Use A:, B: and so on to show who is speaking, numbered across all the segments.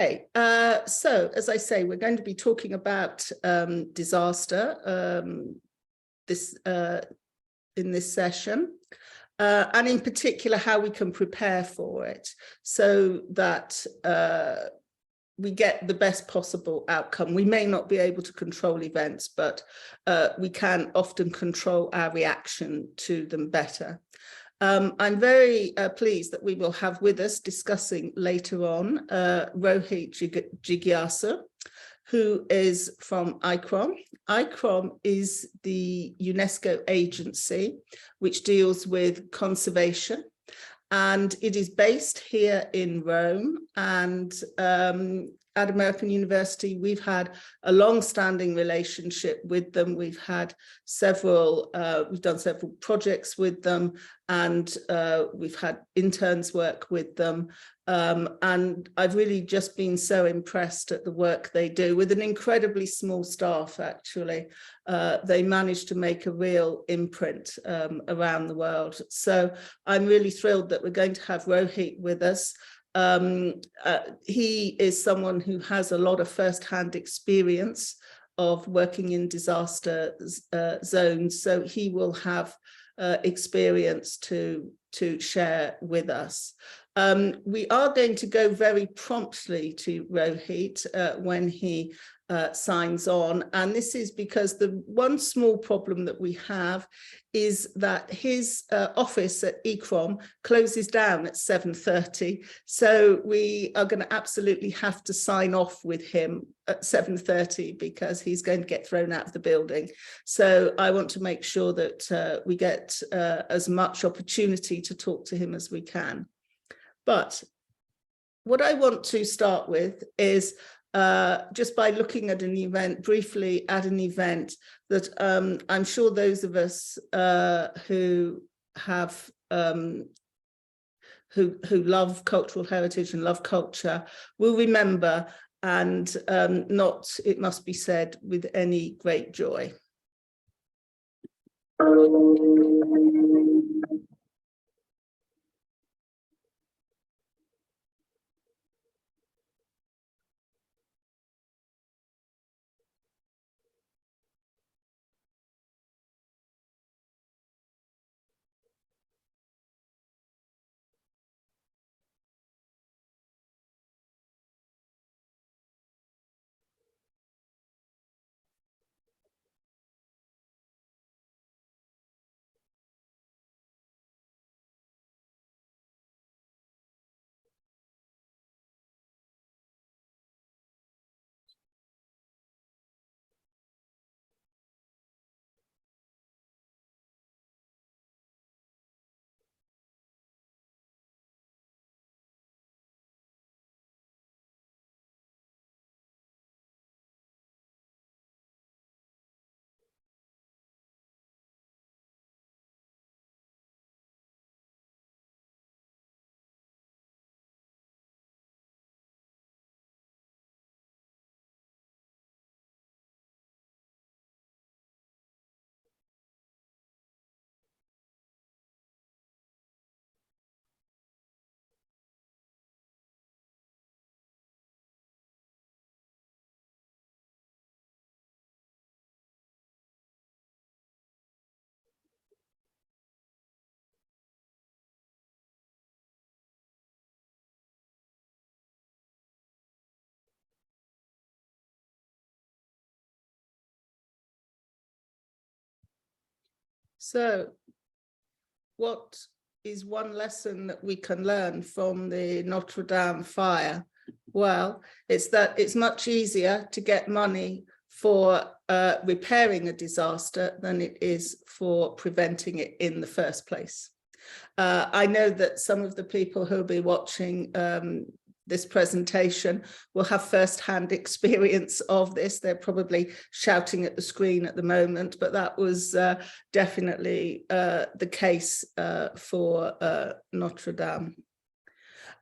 A: Okay, so as I say, we're going to be talking about disaster in this session, and in particular how we can prepare for it so that we get the best possible outcome. We may not be able to control events, but we can often control our reaction to them better. I'm very pleased that we will have with us discussing later on Rohit Jigyasa, who is from ICROM. ICROM is the UNESCO agency which deals with conservation, and it is based here in Rome. And at American University, we've had a long-standing relationship with them. We've had we've done several projects with them, and we've had interns work with them. And I've really just been so impressed at the work they do with an incredibly small staff, actually. They managed to make a real imprint around the world. So I'm really thrilled that we're going to have Rohit with us. He is someone who has a lot of first-hand experience of working in disaster zones, so he will have experience to share with us. We are going to go very promptly to Rohit when he signs on, and this is because the one small problem that we have is that his office at ICROM closes down at 7:30, so we are going to absolutely have to sign off with him at 7:30 because he's going to get thrown out of the building. So I want to make sure that we get as much opportunity to talk to him as we can. But what I want to start with is just by looking at an event, briefly at an event that I'm sure those of us who have who love cultural heritage and love culture will remember, and not, it must be said, with any great joy. So what is one lesson that we can learn from the Notre Dame fire? Well, it's that it's much easier to get money for repairing a disaster than it is for preventing it in the first place. I know that some of the people who'll be watching this presentation will have first-hand experience of this. They're probably shouting at the screen at the moment, but that was definitely the case for Notre Dame.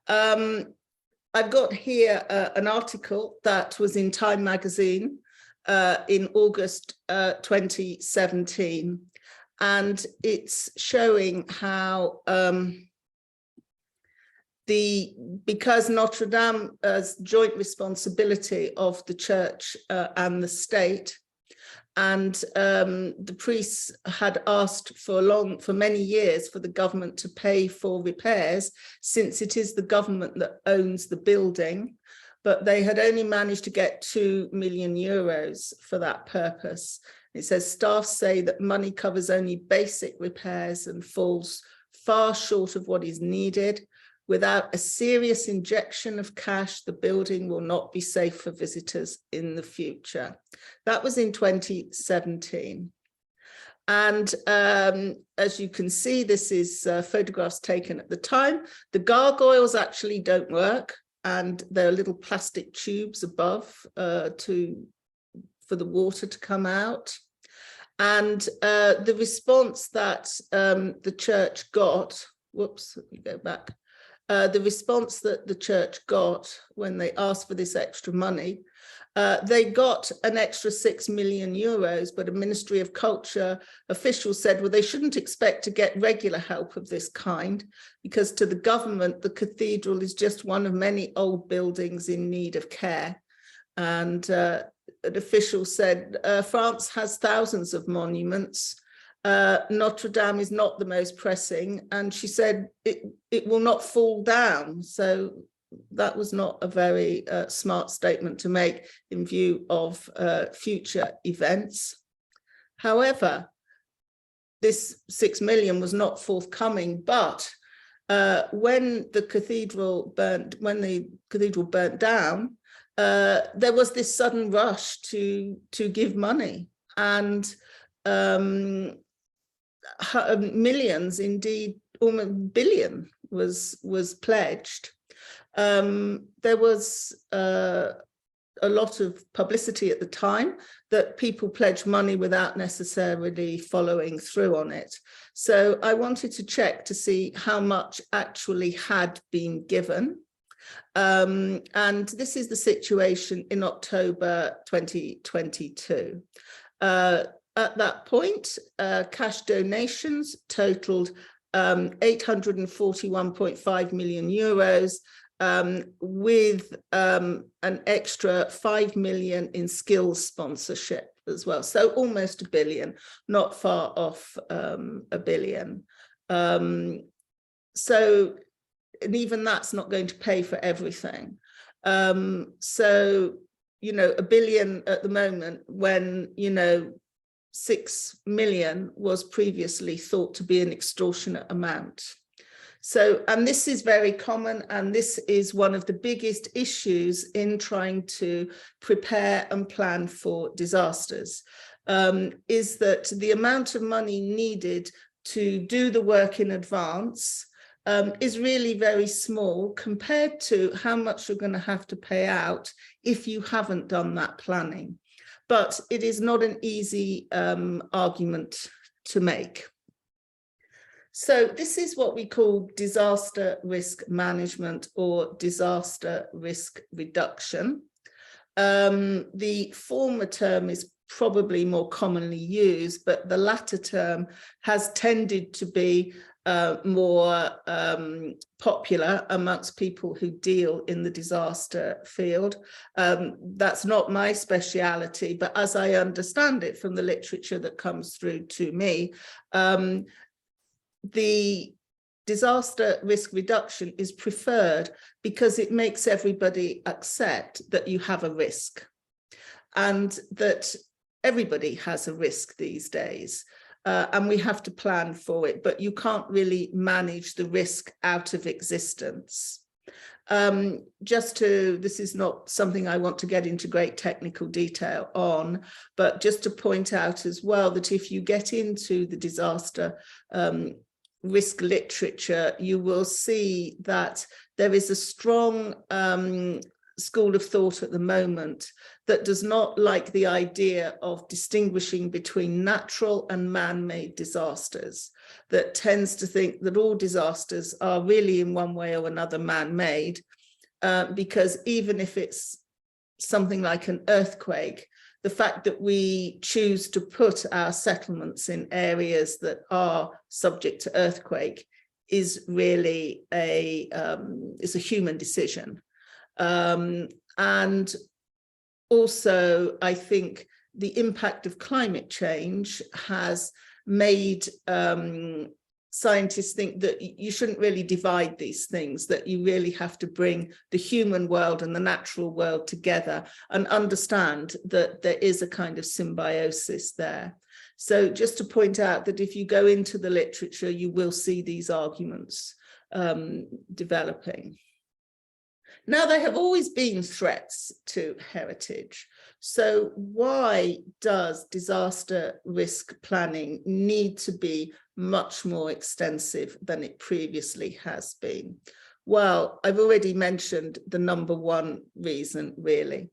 A: I've got here an article that was in Time magazine in August 2017, and it's showing how because Notre Dame has joint responsibility of the church and the state, and the priests had asked for many years for the government to pay for repairs, since it is the government that owns the building, but they had only managed to get €2 million for that purpose. It says staff say that money covers only basic repairs and falls far short of what is needed. Without a serious injection of cash, the building will not be safe for visitors in the future. That was in 2017. And as you can see, this is photographs taken at the time. The gargoyles actually don't work, and there are little plastic tubes above for the water to come out. And the response that the church got, whoops, let me go back. The response that the church got when they asked for this extra money, they got an extra €6 million, but a Ministry of Culture official said, well, they shouldn't expect to get regular help of this kind, because to the government, the cathedral is just one of many old buildings in need of care. And an official said, France has thousands of monuments. Notre Dame is not the most pressing, and she said it will not fall down. So that was not a very smart statement to make in view of future events. However, this 6 million was not forthcoming, but when the cathedral burnt down, there was this sudden rush to give money, and millions, indeed almost $1 billion was pledged. There was a lot of publicity at the time that people pledged money without necessarily following through on it. So I wanted to check to see how much actually had been given. And this is the situation in October 2022. At that point, cash donations totaled €841.5 million, with an extra 5 million in skills sponsorship as well. So almost $1 billion, not far off $1 billion. So, and even that's not going to pay for everything. So, you know, $1 billion at the moment, when, you know, 6 million was previously thought to be an extortionate amount. So, and this is very common, and this is one of the biggest issues in trying to prepare and plan for disasters, is that the amount of money needed to do the work in advance is really very small compared to how much you're going to have to pay out if you haven't done that planning. But it is not an easy argument to make. So this is what we call disaster risk management or disaster risk reduction. The former term is probably more commonly used, but the latter term has tended to be more popular amongst people who deal in the disaster field. That's not my speciality, but as I understand it from the literature that comes through to me, the disaster risk reduction is preferred because it makes everybody accept that you have a risk, and that everybody has a risk these days. And we have to plan for it, but you can't really manage the risk out of existence. This is not something I want to get into great technical detail on, but just to point out as well that if you get into the disaster risk literature, you will see that there is a strong school of thought at the moment that does not like the idea of distinguishing between natural and man-made disasters, that tends to think that all disasters are really in one way or another man-made, because even if it's something like an earthquake, the fact that we choose to put our settlements in areas that are subject to earthquake is really is a human decision. And also, I think the impact of climate change has made scientists think that you shouldn't really divide these things, that you really have to bring the human world and the natural world together and understand that there is a kind of symbiosis there. So just to point out that if you go into the literature, you will see these arguments developing. Now, there have always been threats to heritage. So why does disaster risk planning need to be much more extensive than it previously has been? Well, I've already mentioned the number one reason, really.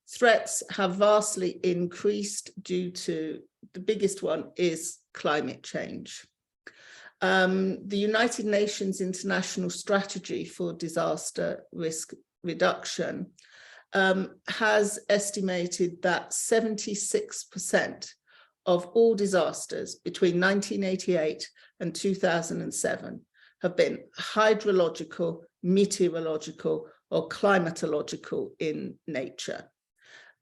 A: Threats have vastly increased due to, the biggest one is climate change. The United Nations International Strategy for Disaster Risk Reduction has estimated that 76% of all disasters between 1988 and 2007 have been hydrological, meteorological, or climatological in nature.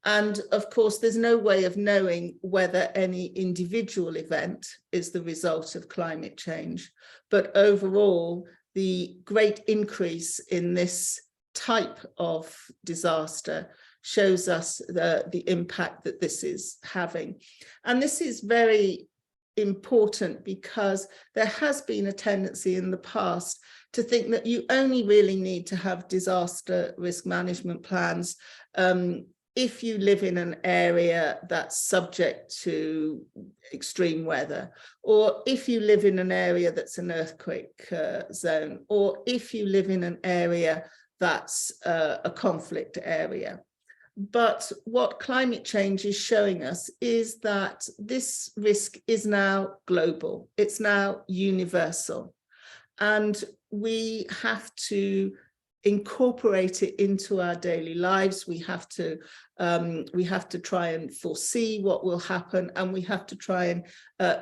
A: And of course, there's no way of knowing whether any individual event is the result of climate change. But overall, the great increase in this type of disaster shows us the impact that this is having. And this is very important because there has been a tendency in the past to think that you only really need to have disaster risk management plans if you live in an area that's subject to extreme weather, or if you live in an area that's an earthquake zone, or if you live in an area that's a conflict area. But what climate change is showing us is that this risk is now global, it's now universal, and we have to incorporate it into our daily lives. We have to try and foresee what will happen, and we have to try and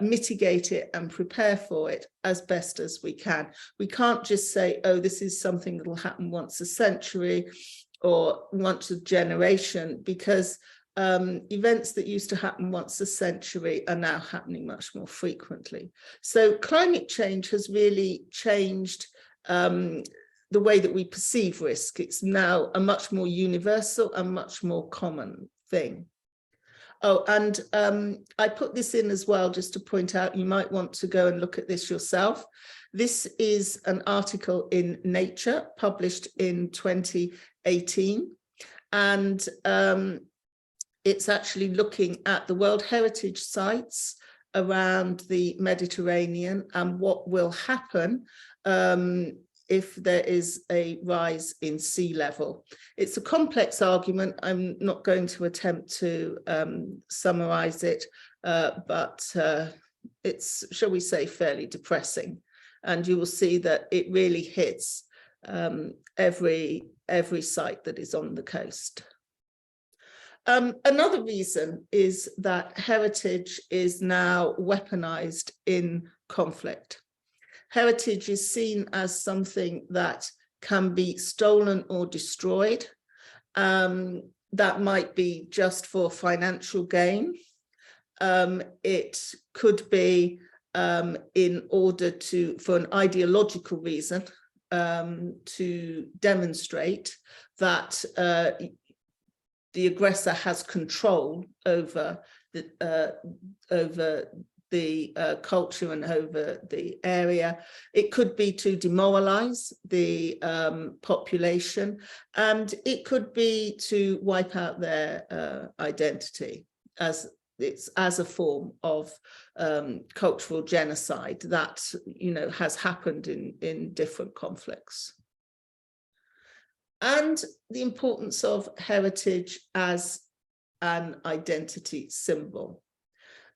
A: mitigate it and prepare for it as best as we can. We can't just say, oh, this is something that will happen once a century or once a generation, because events that used to happen once a century are now happening much more frequently. So climate change has really changed the way that we perceive risk. It's now a much more universal and much more common thing. Oh, and I put this in as well, just to point out, you might want to go and look at this yourself. This is an article in Nature published in 2018. And it's actually looking at the World Heritage Sites around the Mediterranean and what will happen if there is a rise in sea level. It's a complex argument. I'm not going to attempt to summarize it, but it's, shall we say, fairly depressing. And you will see that it really hits every site that is on the coast. Another reason is that heritage is now weaponized in conflict. Heritage is seen as something that can be stolen or destroyed. That might be just for financial gain. It could be in order for an ideological reason, to demonstrate that the aggressor has control over the culture and over the area. It could be to demoralize the population, and it could be to wipe out their identity, as it's as a form of cultural genocide that, you know, has happened in different conflicts. And the importance of heritage as an identity symbol.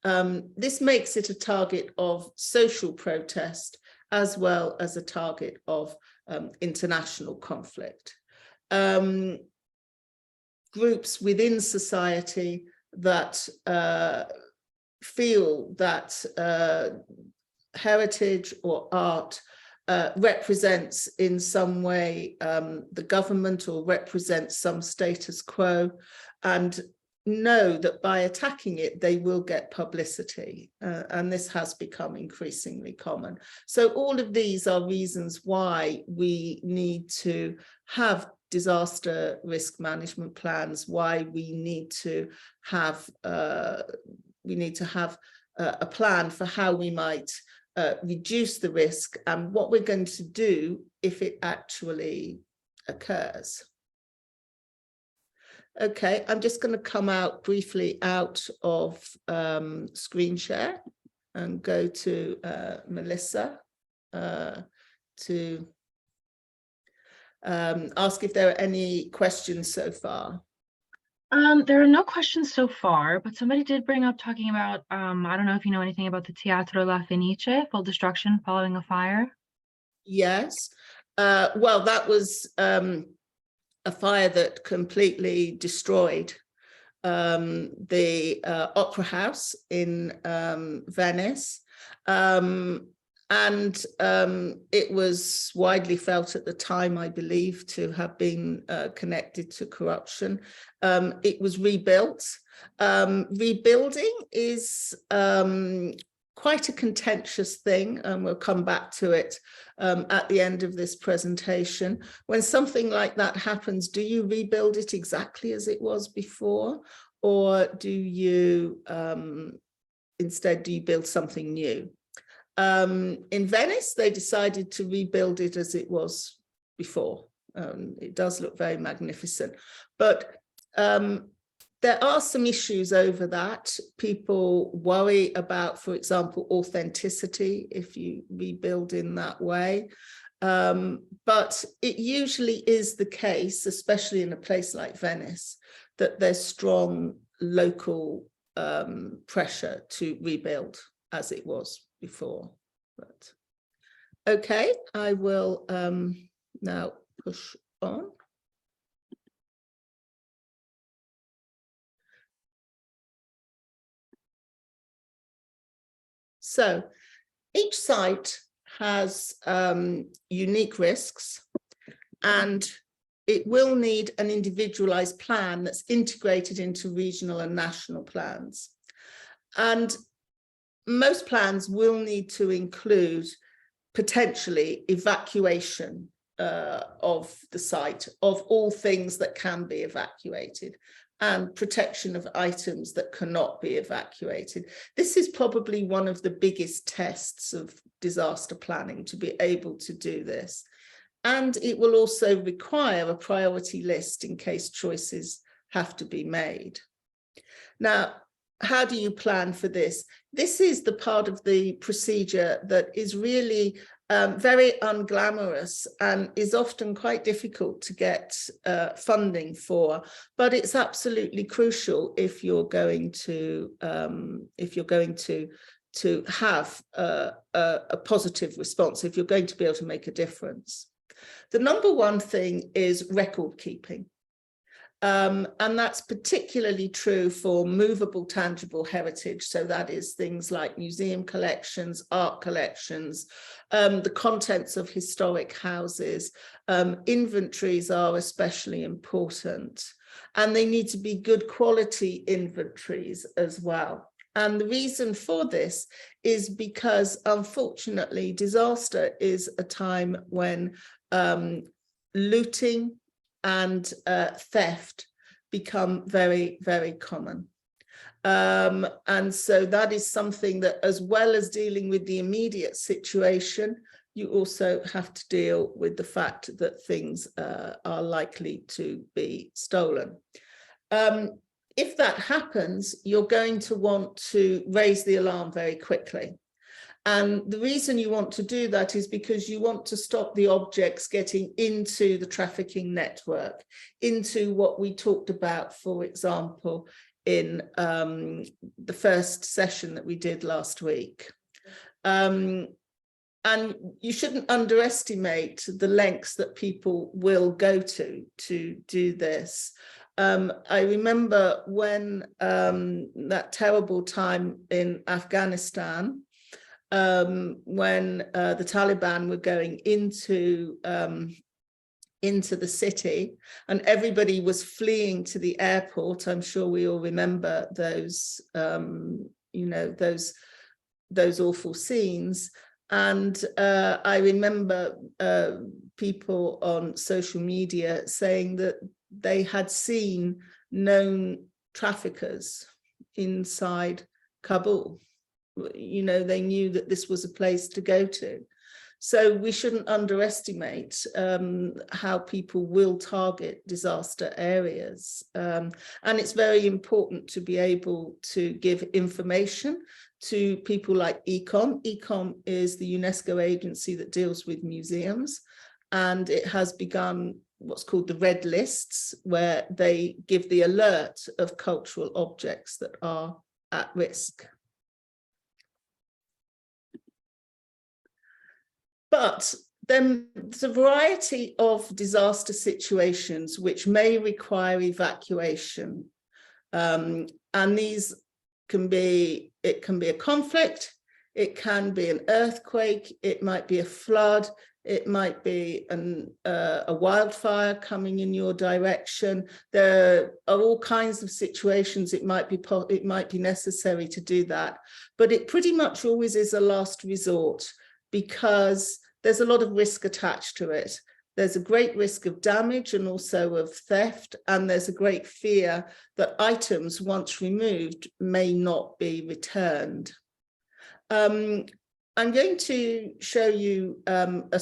A: This makes it a target of social protest as well as a target of international conflict. Groups within society that feel that heritage or art represents in some way the government or represents some status quo, and know that by attacking it, they will get publicity. And this has become increasingly common. So all of these are reasons why we need to have disaster risk management plans, why we need to have a plan for how we might reduce the risk and what we're going to do if it actually occurs. Okay, I'm just going to come out briefly out of screen share and go to Melissa to ask if there are any questions so far.
B: There are no questions so far, but somebody did bring up talking about, I don't know if you know anything about the Teatro La Fenice, full destruction following a fire.
A: Yes, well, that was a fire that completely destroyed the opera house in Venice. And it was widely felt at the time, I believe, to have been connected to corruption. It was rebuilt. Rebuilding is quite a contentious thing, and we'll come back to it at the end of this presentation. When something like that happens, do you rebuild it exactly as it was before, or do you instead do you build something new? In Venice, they decided to rebuild it as it was before. It does look very magnificent, but there are some issues over that. People worry about, for example, authenticity if you rebuild in that way. But it usually is the case, especially in a place like Venice, that there's strong local pressure to rebuild as it was before. But okay, I will now push on. So each site has unique risks, and it will need an individualized plan that's integrated into regional and national plans. And most plans will need to include potentially evacuation of the site, of all things that can be evacuated, and protection of items that cannot be evacuated. This is probably one of the biggest tests of disaster planning, to be able to do this. And it will also require a priority list in case choices have to be made. Now, how do you plan for this? This is the part of the procedure that is really very unglamorous and is often quite difficult to get funding for, but it's absolutely crucial if you're going to have a positive response, if you're going to be able to make a difference. The number one thing is record keeping. And that's particularly true for movable, tangible heritage. So that is things like museum collections, art collections, the contents of historic houses. Inventories are especially important, and they need to be good quality inventories as well. And the reason for this is because, unfortunately, disaster is a time when looting and theft become very, very common. And so that is something that, as well as dealing with the immediate situation, you also have to deal with the fact that things are likely to be stolen. If that happens, you're going to want to raise the alarm very quickly. And the reason you want to do that is because you want to stop the objects getting into the trafficking network, into what we talked about, for example, in the first session that we did last week. And you shouldn't underestimate the lengths that people will go to do this. I remember when that terrible time in Afghanistan, when the Taliban were going into the city and everybody was fleeing to the airport. I'm sure we all remember those, those awful scenes. And I remember people on social media saying that they had seen known traffickers inside Kabul. They knew that this was a place to go to. So we shouldn't underestimate how people will target disaster areas. And it's very important to be able to give information to people like ECOM. ECOM is the UNESCO agency that deals with museums, and it has begun what's called the red lists, where they give the alert of cultural objects that are at risk. But then there's a variety of disaster situations which may require evacuation. And these can be, it can be a conflict, it can be an earthquake, it might be a flood, it might be a wildfire coming in your direction. There are all kinds of situations it might be necessary to do that. But it pretty much always is a last resort, because there's a lot of risk attached to it. There's a great risk of damage and also of theft, and there's a great fear that items, once removed, may not be returned. I'm going to show you a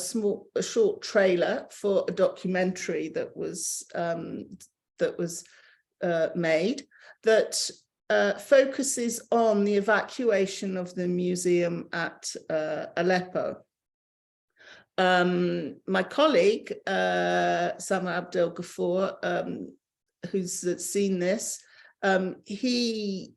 A: short trailer for a documentary that was made that focuses on the evacuation of the museum at Aleppo. My colleague, Sama Abdel Ghafour, who's seen this, he's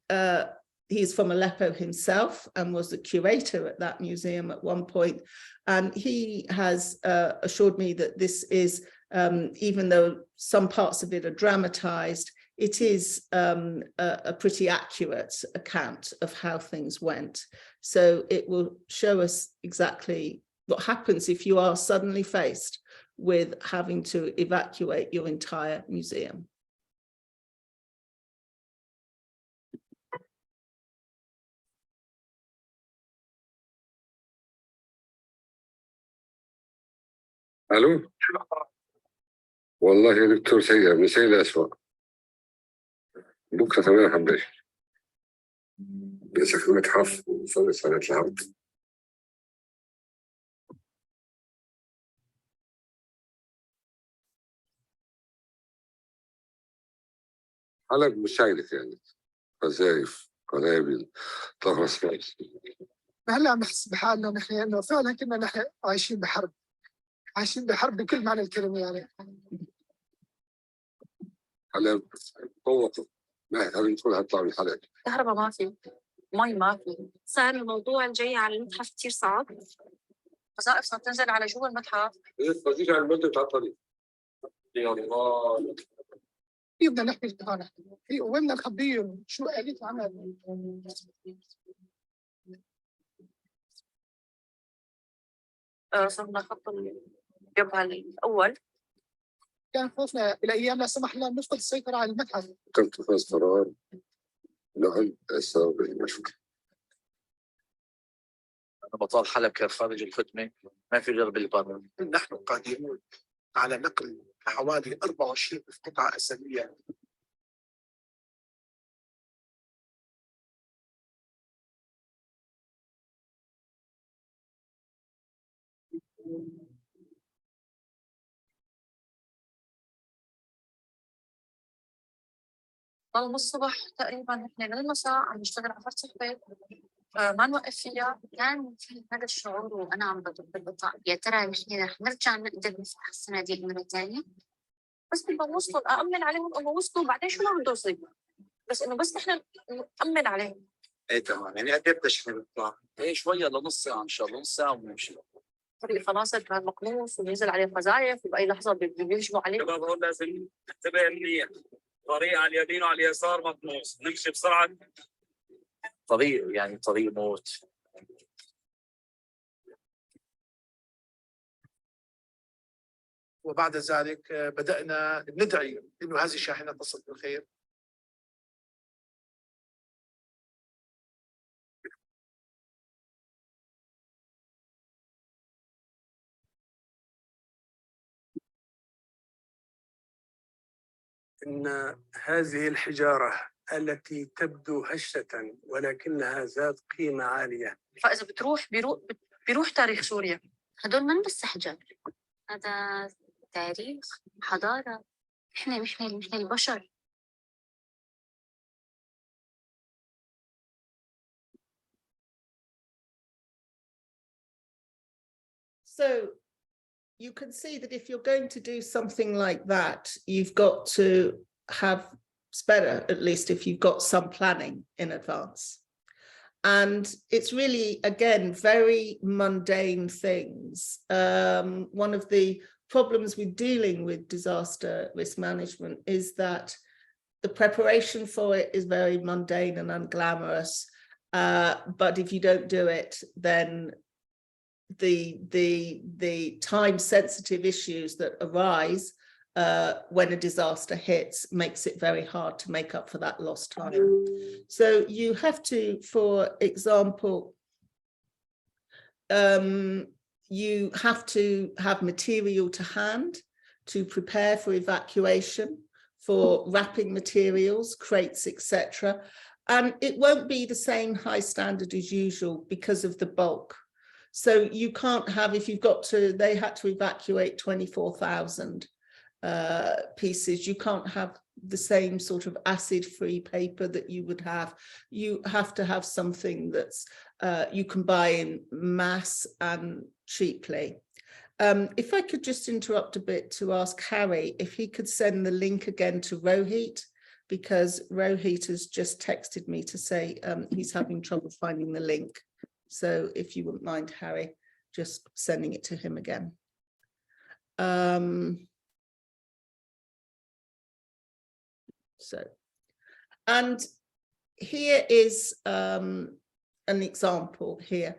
A: from Aleppo himself and was the curator at that museum at one point. And he has assured me that this is, even though some parts of it are dramatized, it is a pretty accurate account of how things went. So it will show us exactly what happens if you are suddenly faced with having to evacuate your entire museum.
C: الو والله يا دكتور سيئة من سيء لأسوأ. بكره تمام حبيبي لسه في متحف وصلي صلاة العبد. حلب مشايلة يعني قذايف قنابل طهر اسماعيل.
D: هلا عم نحس بحالنا نحن انه فعلا كنا نحن عايشين بحرب بكل معنى الكلمه يعني.
C: حلب طوطوا ما هذا نقول هطلع من حلب.
E: كهرباء ما في، مي ما في، صار الموضوع الجاي على المتحف كثير صعب. وظائف صارت تنزل على جوا المتحف.
C: ايه تجي على المنطقة تعطلي. يا الله.
D: بدنا نحكي هون في وين بدنا نخبيهم شو آلية العمل.
E: صرنا خط الجبهة الأول.
D: كان خوفنا إلى أيام لا سمح الله نفقد السيطرة على المتحف.
C: تم اتخاذ قرار نقل السبب المشكلة.
F: بطال حلب كان خارج الخدمة ما في غير بالبر.
D: نحن قادرون على نقل حوالي 24 قطعة أثرية.
E: ضل من الصبح تقريبا نحن للمساء عم نشتغل على فرصة ما نوقف فيها. كان في هذا الشعور وأنا عم بضبطها، يا ترى نحن رح نرجع نقدر نفتح الصناديق مرة ثانية؟ بس بدنا وصلوا أأمن عليهم إنه وصلوا بعدين شو ما بده يصير، بس إنه بس نحن نأمن عليهم.
F: ايه تمام، يعني قد ايه بتشحن بتطلع؟ ايه شوية لنص ساعة إن شاء الله، نص ساعة ونمشي.
E: طريق خلاص مقنوص وبينزل عليه قذايف وبأي لحظة بيهجموا عليه.
F: شباب هون لازم ننتبه منيح، طريق على اليمين وعلى اليسار مقنوص، نمشي بسرعة. طريق يعني طريق موت.
D: وبعد ذلك بدأنا ندعي إنه هذه الشاحنة تصل بالخير.
G: إن هذه الحجارة التي تبدو هشة ولكنها ذات قيمة عالية.
E: فإذا بيروح تاريخ سوريا. هدول من بس حجار، هذا تاريخ حضارة. إحنا البشر.
A: So you can see that if you're going to do something like that, you've got to have, it's better at least if you've got some planning in advance. And it's really, again, very mundane things. One of the problems with dealing with disaster risk management is that the preparation for it is very mundane and unglamorous. But if you don't do it, then the time-sensitive issues that arise when a disaster hits makes it very hard to make up for that lost time. So you have to, for example, you have to have material to hand to prepare for evacuation, for wrapping materials, crates, etc. And it won't be the same high standard as usual because of the bulk. So you can't have, if you've got to, they had to evacuate 24,000 pieces, you can't have the same sort of acid-free paper that you would have. You have to have something that's you can buy in mass and cheaply. If I could just interrupt a bit to ask Harry if he could send the link again to Rohit, because Rohit has just texted me to say he's having trouble finding the link. So if you wouldn't mind, Harry, just sending it to him again. So, and here is an example here.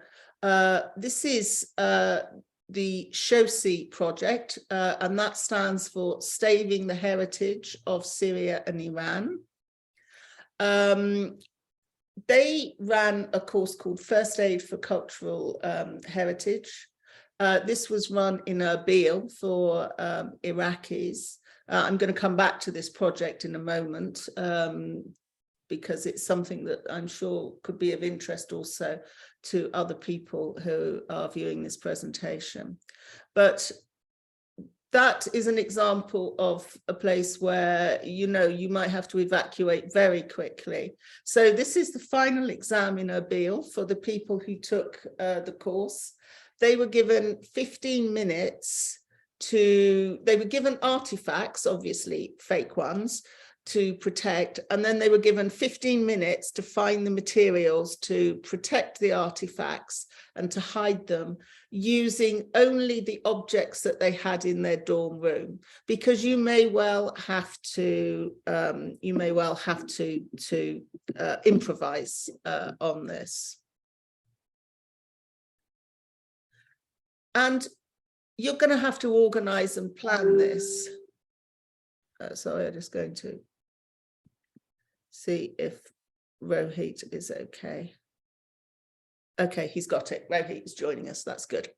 A: This is the SHOSI project, and that stands for Staving the Heritage of Syria and Iran. They ran a course called First Aid for Cultural Heritage. This was run in Erbil for Iraqis. I'm going to come back to this project in a moment because it's something that I'm sure could be of interest also to other people who are viewing this presentation. But that is an example of a place where, you know, you might have to evacuate very quickly. So this is the final exam in Erbil for the people who took the course. They were given 15 minutes they were given artifacts, obviously fake ones, to protect, and then they were given 15 minutes to find the materials to protect the artifacts and to hide them using only the objects that they had in their dorm room, because you may well have to improvise on this. And you're going to have to organize and plan this. Sorry, I'm just going to see if Rohit is okay. Okay, he's got it. Rohit is joining us. That's good.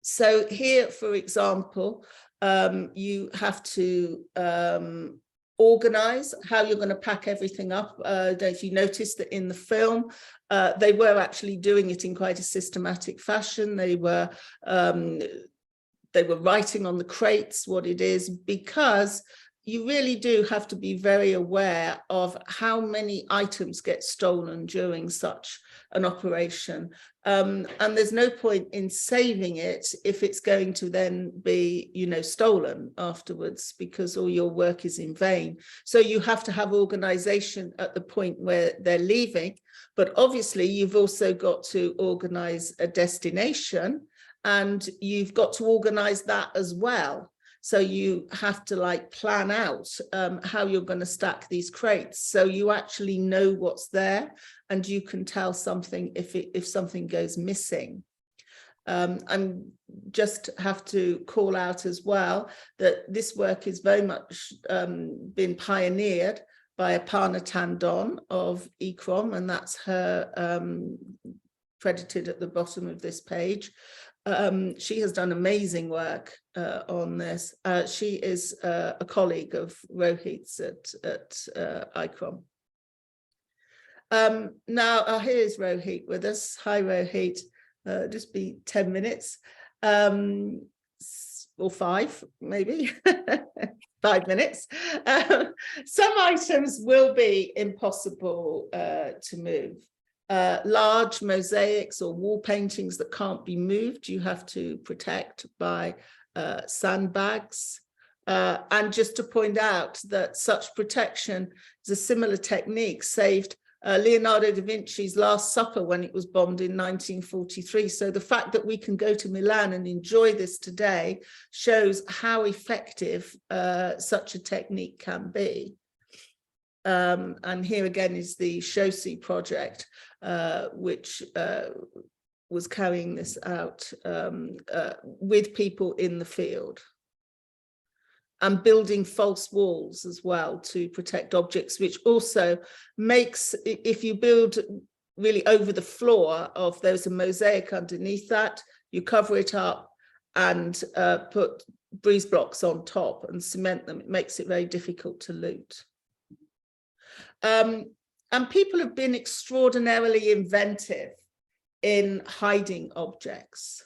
A: So here, for example, you have to organize how you're going to pack everything up. If you noticed that in the film, they were actually doing it in quite a systematic fashion. They were writing on the crates what it is, because you really do have to be very aware of how many items get stolen during such an operation. And there's no point in saving it if it's going to then be, you know, stolen afterwards, because all your work is in vain. So you have to have organization at the point where they're leaving. But obviously, you've also got to organize a destination, and you've got to organize that as well. So you have to like plan out how you're going to stack these crates, so you actually know what's there and you can tell something if something goes missing. I'm just have to call out as well that this work is very much been pioneered by Aparna Tandon of ECROM, and that's her credited at the bottom of this page. She has done amazing work on this. She is a colleague of Rohit's at ICROM. Now, here's Rohit with us. Hi, Rohit. Just be 10 minutes or 5, maybe 5 minutes. Some items will be impossible to move. Large mosaics or wall paintings that can't be moved, you have to protect by sandbags. And just to point out that such protection is a similar technique saved Leonardo da Vinci's Last Supper when it was bombed in 1943. So the fact that we can go to Milan and enjoy this today shows how effective such a technique can be. And here again is the Chaussee project, which was carrying this out with people in the field. And building false walls as well to protect objects, which also makes, if you build really over the floor of, there's a mosaic underneath that, you cover it up and put breeze blocks on top and cement them, it makes it very difficult to loot. And people have been extraordinarily inventive in hiding objects.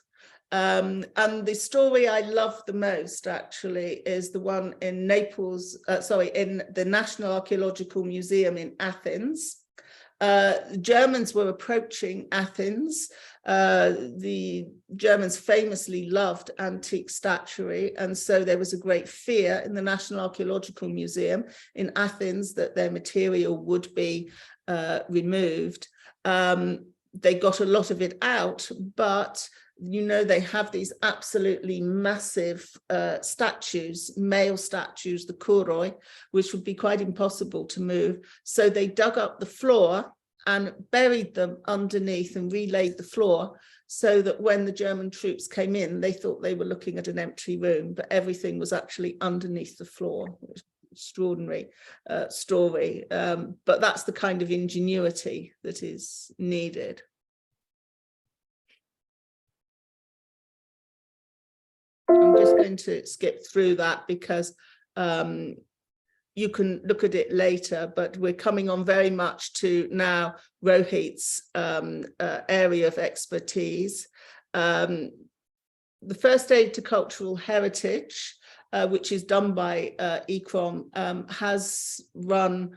A: And the story I love the most actually is the one in Naples, in the National Archaeological Museum in Athens. The Germans were approaching Athens. The Germans famously loved antique statuary, and so there was a great fear in the National Archaeological Museum in Athens that their material would be removed. They got a lot of it out, but you know, they have these absolutely massive statues, male statues, the kouroi, which would be quite impossible to move. So they dug up the floor and buried them underneath and relaid the floor so that when the German troops came in, they thought they were looking at an empty room, but everything was actually underneath the floor. Extraordinary story, but that's the kind of ingenuity that is needed. I'm just going to skip through that because you can look at it later, but we're coming on very much to now Rohit's area of expertise. The first aid to cultural heritage, which is done by ECROM, has run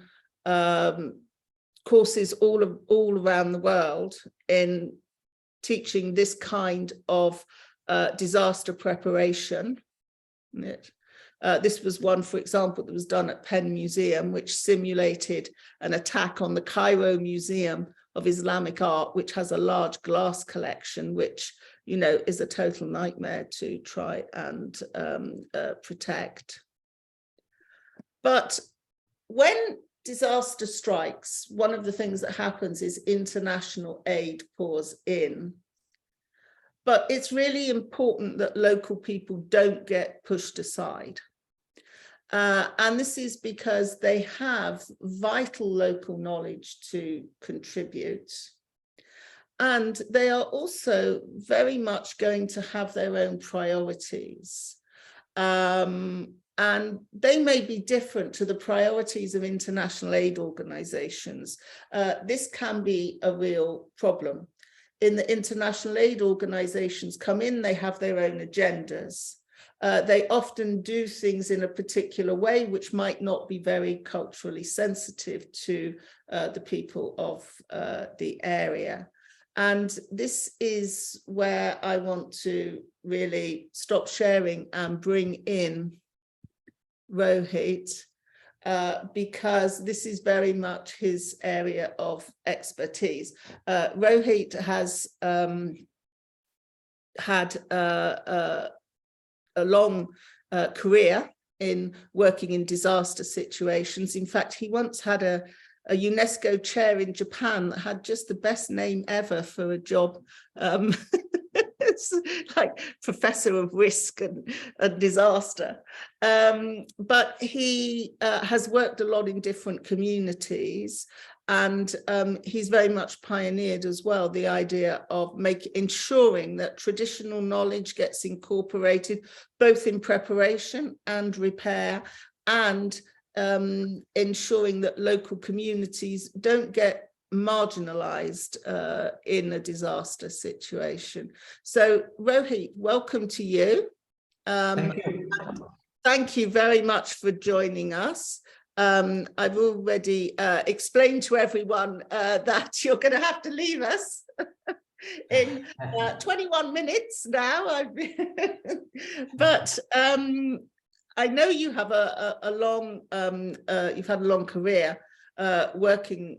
A: courses all around the world in teaching this kind of disaster preparation. This was one, for example, that was done at Penn Museum, which simulated an attack on the Cairo Museum of Islamic Art, which has a large glass collection, which, you know, is a total nightmare to try and protect. But when disaster strikes, one of the things that happens is international aid pours in. But it's really important that local people don't get pushed aside. And this is because they have vital local knowledge to contribute. And they are also very much going to have their own priorities. And they may be different to the priorities of international aid organizations. This can be a real problem. In the international aid organizations come in, they have their own agendas. They often do things in a particular way, which might not be very culturally sensitive to the people of the area. And this is where I want to really stop sharing and bring in Rohit, because this is very much his area of expertise. Rohit has had a long career in working in disaster situations. In fact, he once had a UNESCO chair in Japan that had just the best name ever for a job. It's like professor of risk and disaster. But he has worked a lot in different communities, and he's very much pioneered as well the idea of ensuring that traditional knowledge gets incorporated both in preparation and repair, and ensuring that local communities don't get marginalized in a disaster situation. So Rohit, welcome to you.
H: Thank you.
A: Thank you very much for joining us. I've already explained to everyone that you're going to have to leave us in 21 minutes now. But I know you have you've had a long career working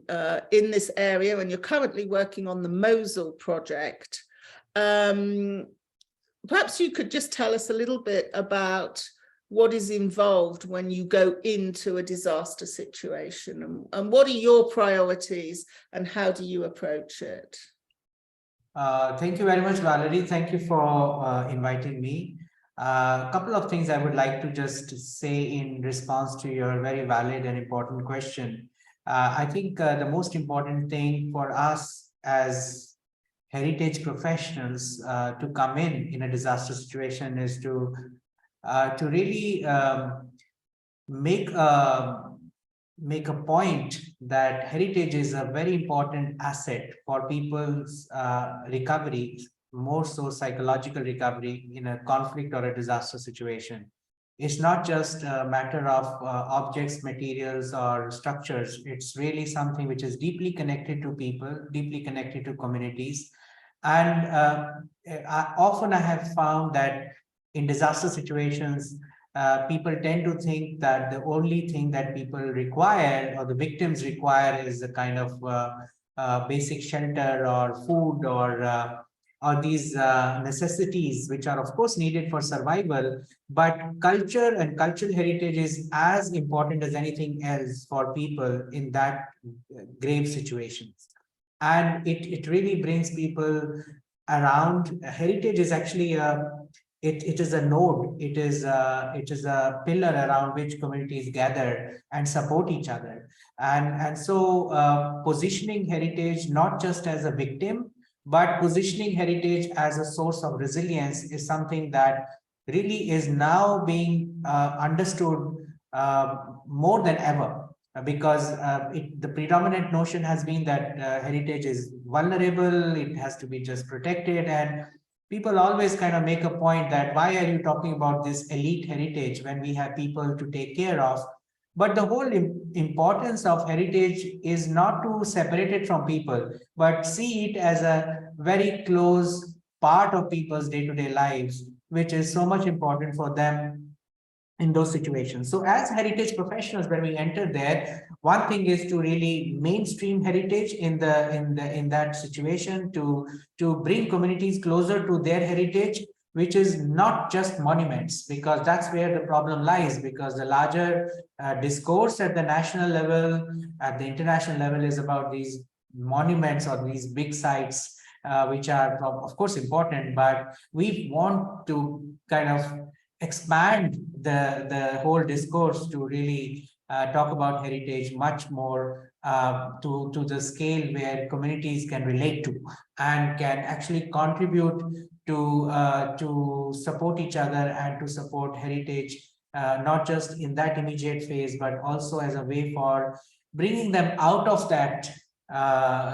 A: in this area, and you're currently working on the Mosul project. Perhaps you could just tell us a little bit about what is involved when you go into a disaster situation, and what are your priorities and how do you approach it?
H: Thank you very much, Valerie. Thank you for inviting me. A couple of things I would like to just say in response to your very valid and important question. I think the most important thing for us as heritage professionals to come in a disaster situation is to really make a point that heritage is a very important asset for people's recovery, more so psychological recovery in a conflict or a disaster situation. It's not just a matter of objects, materials, or structures. It's really something which is deeply connected to people, deeply connected to communities. And often I have found that in disaster situations, people tend to think that the only thing that people require or the victims require is a kind of basic shelter or food or these necessities, which are of course needed for survival. But culture and cultural heritage is as important as anything else for people in that grave situations. And it really brings people around. Heritage is actually it is a node. It is a pillar around which communities gather and support each other. And so positioning heritage not just as a victim, but positioning heritage as a source of resilience is something that really is now being understood more than ever. Because the predominant notion has been that heritage is vulnerable, it has to be just protected, and people always kind of make a point that why are you talking about this elite heritage when we have people to take care of? But the whole importance of heritage is not to separate it from people, but see it as a very close part of people's day-to-day lives, which is so much important for them in those situations. So as heritage professionals, when we enter there, one thing is to really mainstream heritage in that situation, to bring communities closer to their heritage, which is not just monuments, because that's where the problem lies. Because the larger discourse at the national level, at the international level, is about these monuments or these big sites, which are of course important, but we want to kind of expand the whole discourse to really talk about heritage much more to the scale where communities can relate to and can actually contribute to support each other and to support heritage, not just in that immediate phase, but also as a way for bringing them out of that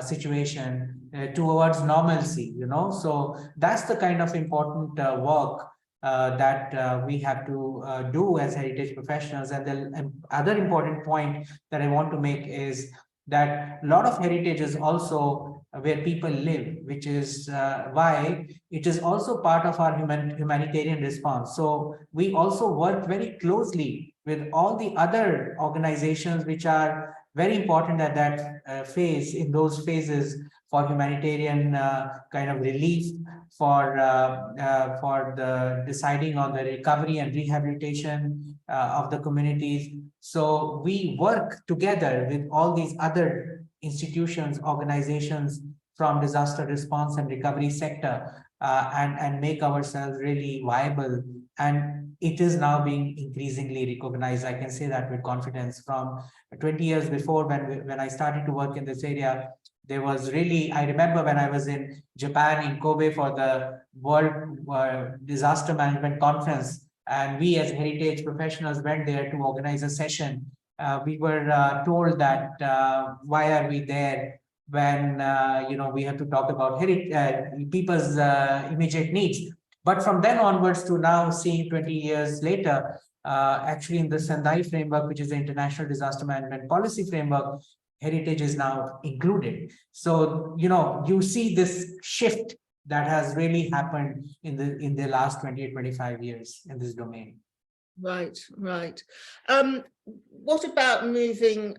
H: situation towards normalcy, So that's the kind of important work that we have to do as heritage professionals. And the other important point that I want to make is that a lot of heritage is also where people live, which is why it is also part of our humanitarian response. So we also work very closely with all the other organizations which are very important at that phase, in those phases, for humanitarian kind of relief, for the deciding on the recovery and rehabilitation of the communities. So we work together with all these other institutions, organizations from disaster response and recovery sector and make ourselves really viable. And it is now being increasingly recognized. I can say that with confidence. From 20 years before, when I started to work in this area, there was really, I remember when I was in Japan, in Kobe, for the World Disaster Management Conference, and we as heritage professionals went there to organize a session. We were told that why are we there when we have to talk about people's immediate needs. But from then onwards to now, seeing 20 years later, actually in the Sendai framework, which is the International Disaster Management Policy Framework, heritage is now included. So you see this shift that has really happened in the last 20 or 25 years in this domain.
A: Right. What about moving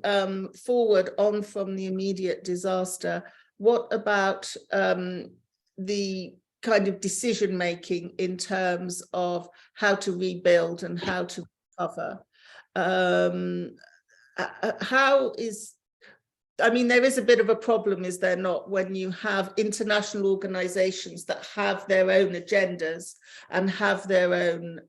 A: forward on from the immediate disaster? What about the kind of decision making in terms of how to rebuild and how to recover? There is a bit of a problem, is there not, when you have international organizations that have their own agendas and have their own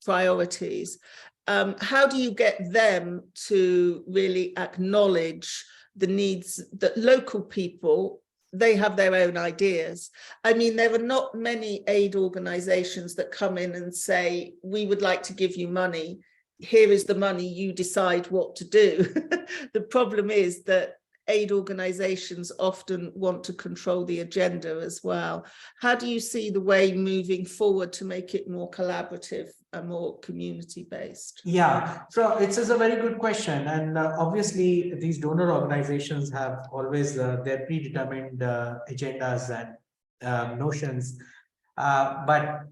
A: priorities. How do you get them to really acknowledge the needs that local people, they have their own ideas? There are not many aid organizations that come in and say, we would like to give you money. Here is the money, you decide what to do. The problem is that aid organizations often want to control the agenda as well. How do you see the way moving forward to make it more collaborative and more community-based?
H: Yeah, so it's a very good question. And obviously, these donor organizations have always their predetermined agendas and notions. But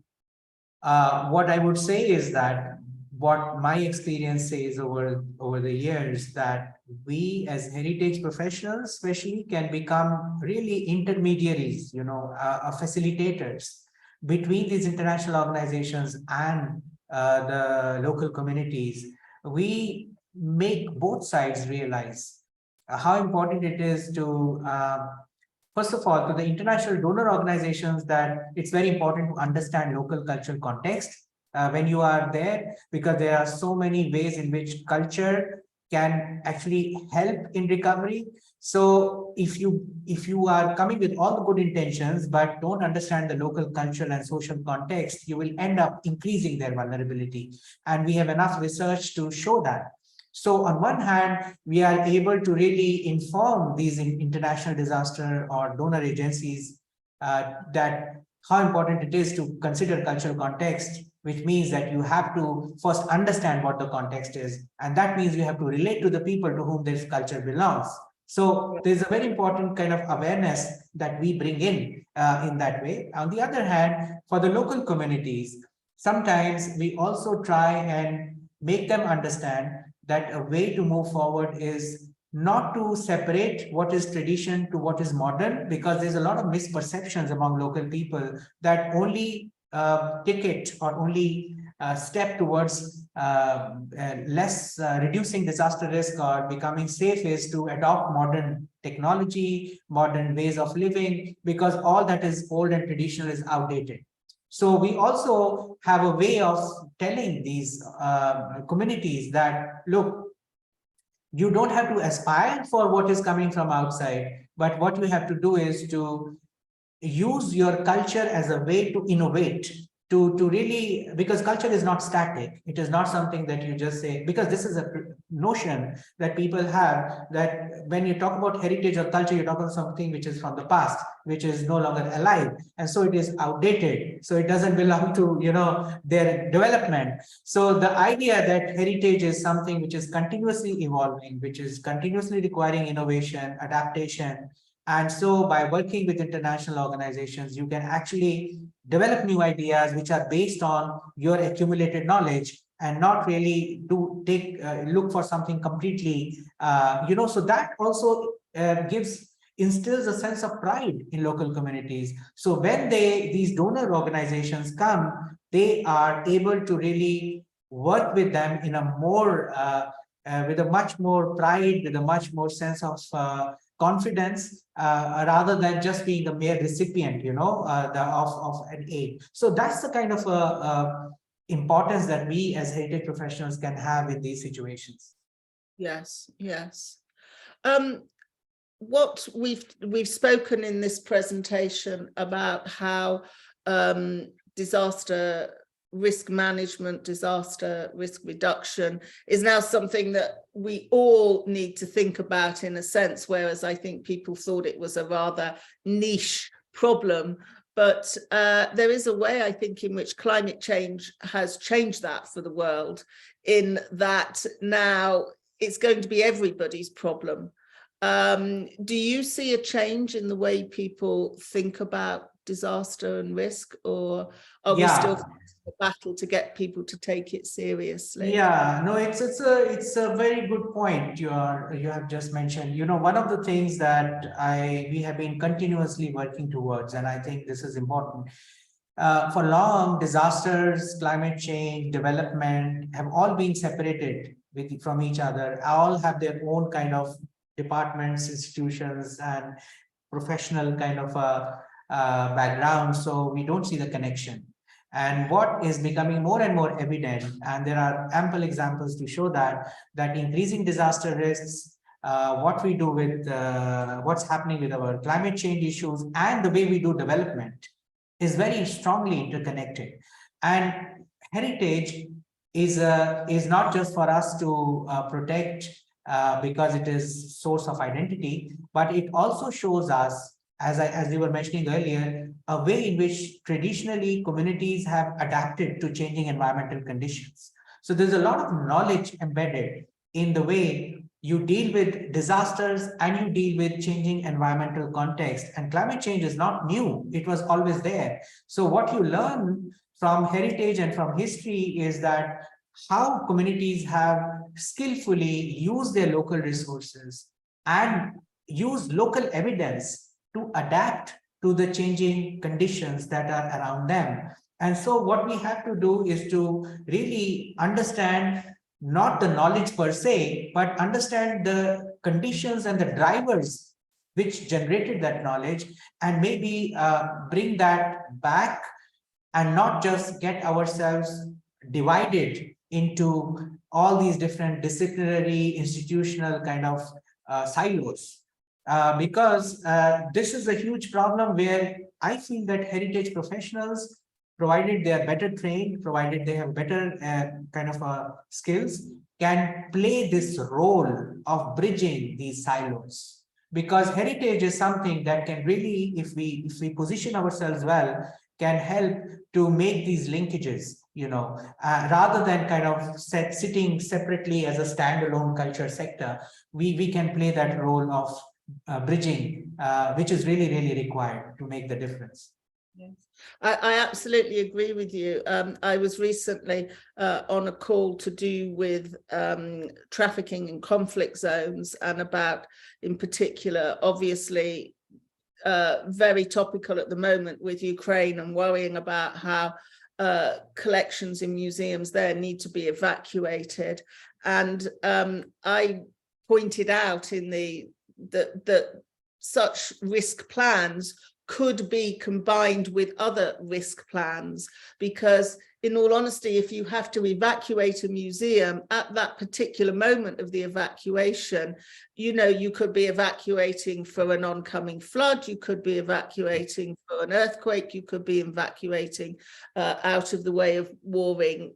H: what I would say is that what my experience says over the years, that we as heritage professionals especially can become really intermediaries, facilitators between these international organizations and the local communities. We make both sides realize how important it is to first of all, to the international donor organizations, that it's very important to understand local cultural context when you are there, because there are so many ways in which culture can actually help in recovery. So if you are coming with all the good intentions but don't understand the local cultural and social context, you will end up increasing their vulnerability. And we have enough research to show that. So on one hand, we are able to really inform these international disaster or donor agencies that how important it is to consider cultural context, which means that you have to first understand what the context is. And that means you have to relate to the people to whom this culture belongs. So there's a very important kind of awareness that we bring in that way. On the other hand, for the local communities, sometimes we also try and make them understand that a way to move forward is not to separate what is tradition to what is modern, because there's a lot of misperceptions among local people that only ticket or only step towards reducing disaster risk or becoming safe is to adopt modern technology, modern ways of living, because all that is old and traditional is outdated. So we also have a way of telling these communities that, look, you don't have to aspire for what is coming from outside, but what you have to do is to use your culture as a way to innovate, to really, because culture is not static. It is not something that you just say, because this is a notion that people have, that when you talk about heritage or culture, you talk about something which is from the past, which is no longer alive. And so it is outdated. So it doesn't belong to, their development. So the idea that heritage is something which is continuously evolving, which is continuously requiring innovation, adaptation. And so by working with international organizations, you can actually develop new ideas which are based on your accumulated knowledge and not really look for something completely, so that also instills a sense of pride in local communities. So when these donor organizations come, they are able to really work with them in a more, with a much more pride, with a much more sense of confidence rather than just being a mere recipient, of an aid. So that's the kind of importance that we as heritage professionals can have in these situations.
A: Yes, yes. What we've spoken in this presentation about how disaster risk management, disaster risk reduction is now something that we all need to think about in a sense, whereas I think people thought it was a rather niche problem. But there is a way, I think, in which climate change has changed that for the world, in that now it's going to be everybody's problem. Do you see a change in the way people think about disaster and risk, or are we still fighting a battle to get people to take it seriously?
H: Yeah, no, it's a very good point you have just mentioned. One of the things that we have been continuously working towards, and I think this is important. For long, disasters, climate change, development have all been separated from each other. All have their own kind of departments, institutions, and professional kind of background. So we don't see the connection. And what is becoming more and more evident, and there are ample examples to show that increasing disaster risks, what we do with what's happening with our climate change issues, and the way we do development is very strongly interconnected. And heritage is not just for us to protect because it is source of identity, but it also shows us, as we were mentioning earlier, a way in which traditionally communities have adapted to changing environmental conditions. So there's a lot of knowledge embedded in the way you deal with disasters and you deal with changing environmental context. And climate change is not new, it was always there. So what you learn from heritage and from history is that how communities have skillfully used their local resources and use local evidence to adapt to the changing conditions that are around them. And so what we have to do is to really understand not the knowledge per se, but understand the conditions and the drivers which generated that knowledge, and maybe bring that back and not just get ourselves divided into all these different disciplinary, institutional kind of silos. Because this is a huge problem where I feel that heritage professionals, provided they are better trained, provided they have better kind of skills, can play this role of bridging these silos. Because heritage is something that can really, if we position ourselves well, can help to make these linkages, rather than kind of sitting separately as a standalone culture sector. We can play that role of bridging, which is really, really required to make the difference.
A: Yes. I absolutely agree with you. I was recently on a call to do with trafficking in conflict zones, and about, in particular, obviously, very topical at the moment with Ukraine, and worrying about how collections in museums there need to be evacuated. And I pointed out in that such risk plans could be combined with other risk plans, because in all honesty, if you have to evacuate a museum at that particular moment of the evacuation, you could be evacuating for an oncoming flood, you could be evacuating for an earthquake, you could be evacuating out of the way of warring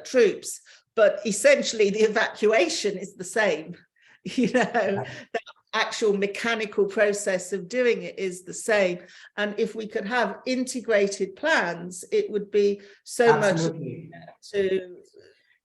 A: troops. But essentially the evacuation is the same, the actual mechanical process of doing it is the same. And if we could have integrated plans, it would be so
H: Absolutely.
A: much to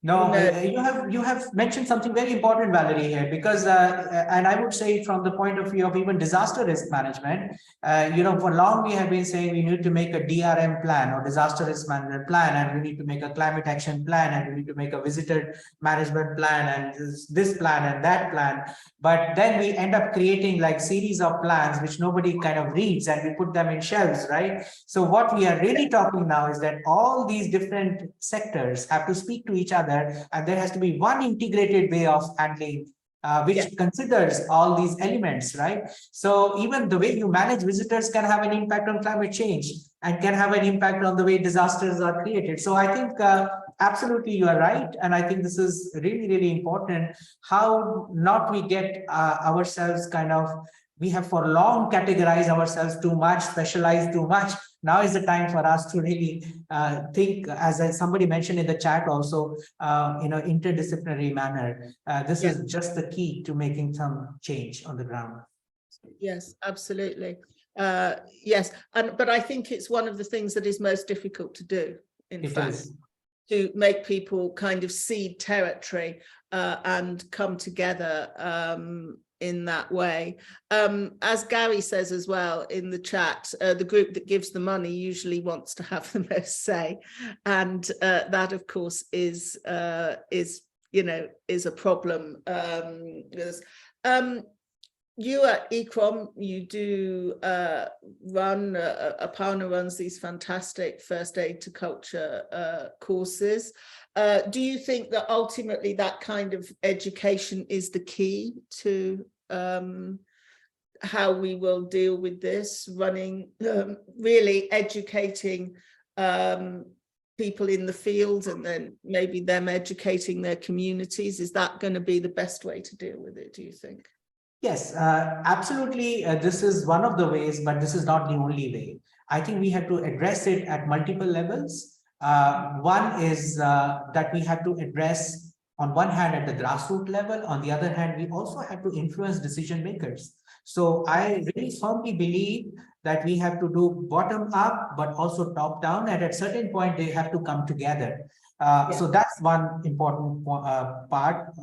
H: No, you have mentioned something very important, Valerie, here, because and I would say from the point of view of even disaster risk management, for long we have been saying we need to make a DRM plan, or disaster risk management plan, and we need to make a climate action plan, and we need to make a visitor management plan, and this plan and that plan. But then we end up creating like series of plans which nobody kind of reads, and we put them in shelves, right? So what we are really talking now is that all these different sectors have to speak to each other, and there has to be one integrated way of handling which considers all these elements, right? So even the way you manage visitors can have an impact on climate change and can have an impact on the way disasters are created. So I think absolutely you are right. And I think this is really, really important, how not we get ourselves kind of, we have for long categorized ourselves too much, specialized too much. Now is the time for us to really think, as somebody mentioned in the chat also, in an interdisciplinary manner. This is just the key to making some change on the ground.
A: Yes, absolutely. Yes, but I think it's one of the things that is most difficult to do, in fact, to make people kind of cede territory and come together in that way. As Gary says as well in the chat, the group that gives the money usually wants to have the most say, and that of course is a problem. You at ECROM, you do run, Aparna runs these fantastic first aid to culture courses. Do you think that ultimately that kind of education is the key to how we will deal with this, running, really educating people in the field and then maybe them educating their communities? Is that going to be the best way to deal with it, do you think?
H: Yes, absolutely. This is one of the ways, but this is not the only way. I think we have to address it at multiple levels. One is that we have to address, on one hand, at the grassroots level. On the other hand, we also have to influence decision makers. So I really firmly believe that we have to do bottom up, but also top down. And at a certain point, they have to come together. So that's one important part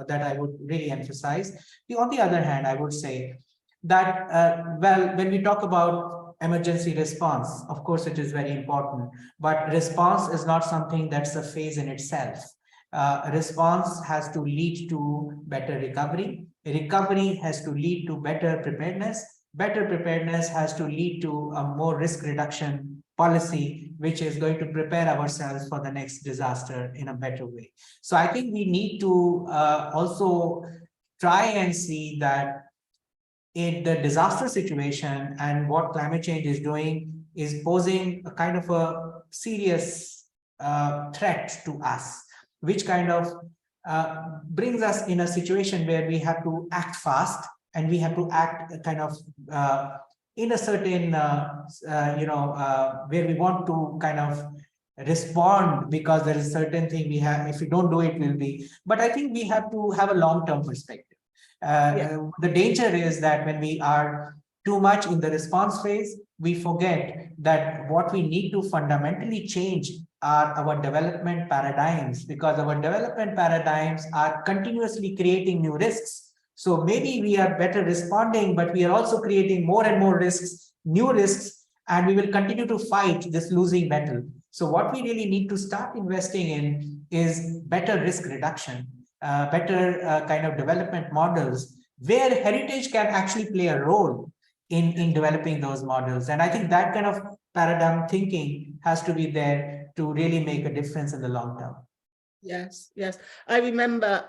H: that I would really emphasize. On the other hand, I would say that, well, when we talk about emergency response, of course, it is very important, but response is not something that's a phase in itself. Response has to lead to better recovery. Recovery has to lead to better preparedness. Better preparedness has to lead to a more risk reduction policy, which is going to prepare ourselves for the next disaster in a better way. So I think we need to also try and see that in the disaster situation and what climate change is doing is posing a kind of a serious threat to us, which kind of brings us in a situation where we have to act fast and we have to act kind of in a certain, where we want to kind of respond because there is a certain thing we have, if we don't do it, will be. But I think we have to have a long-term perspective. The danger is that when we are too much in the response phase, we forget that what we need to fundamentally change are our development paradigms, because our development paradigms are continuously creating new risks. So maybe we are better responding, but we are also creating more and more risks, new risks, and we will continue to fight this losing battle. So what we really need to start investing in is better risk reduction, better kind of development models, where heritage can actually play a role in developing those models. And I think that kind of paradigm thinking has to be there to really make a difference in the long term.
A: Yes, yes. I remember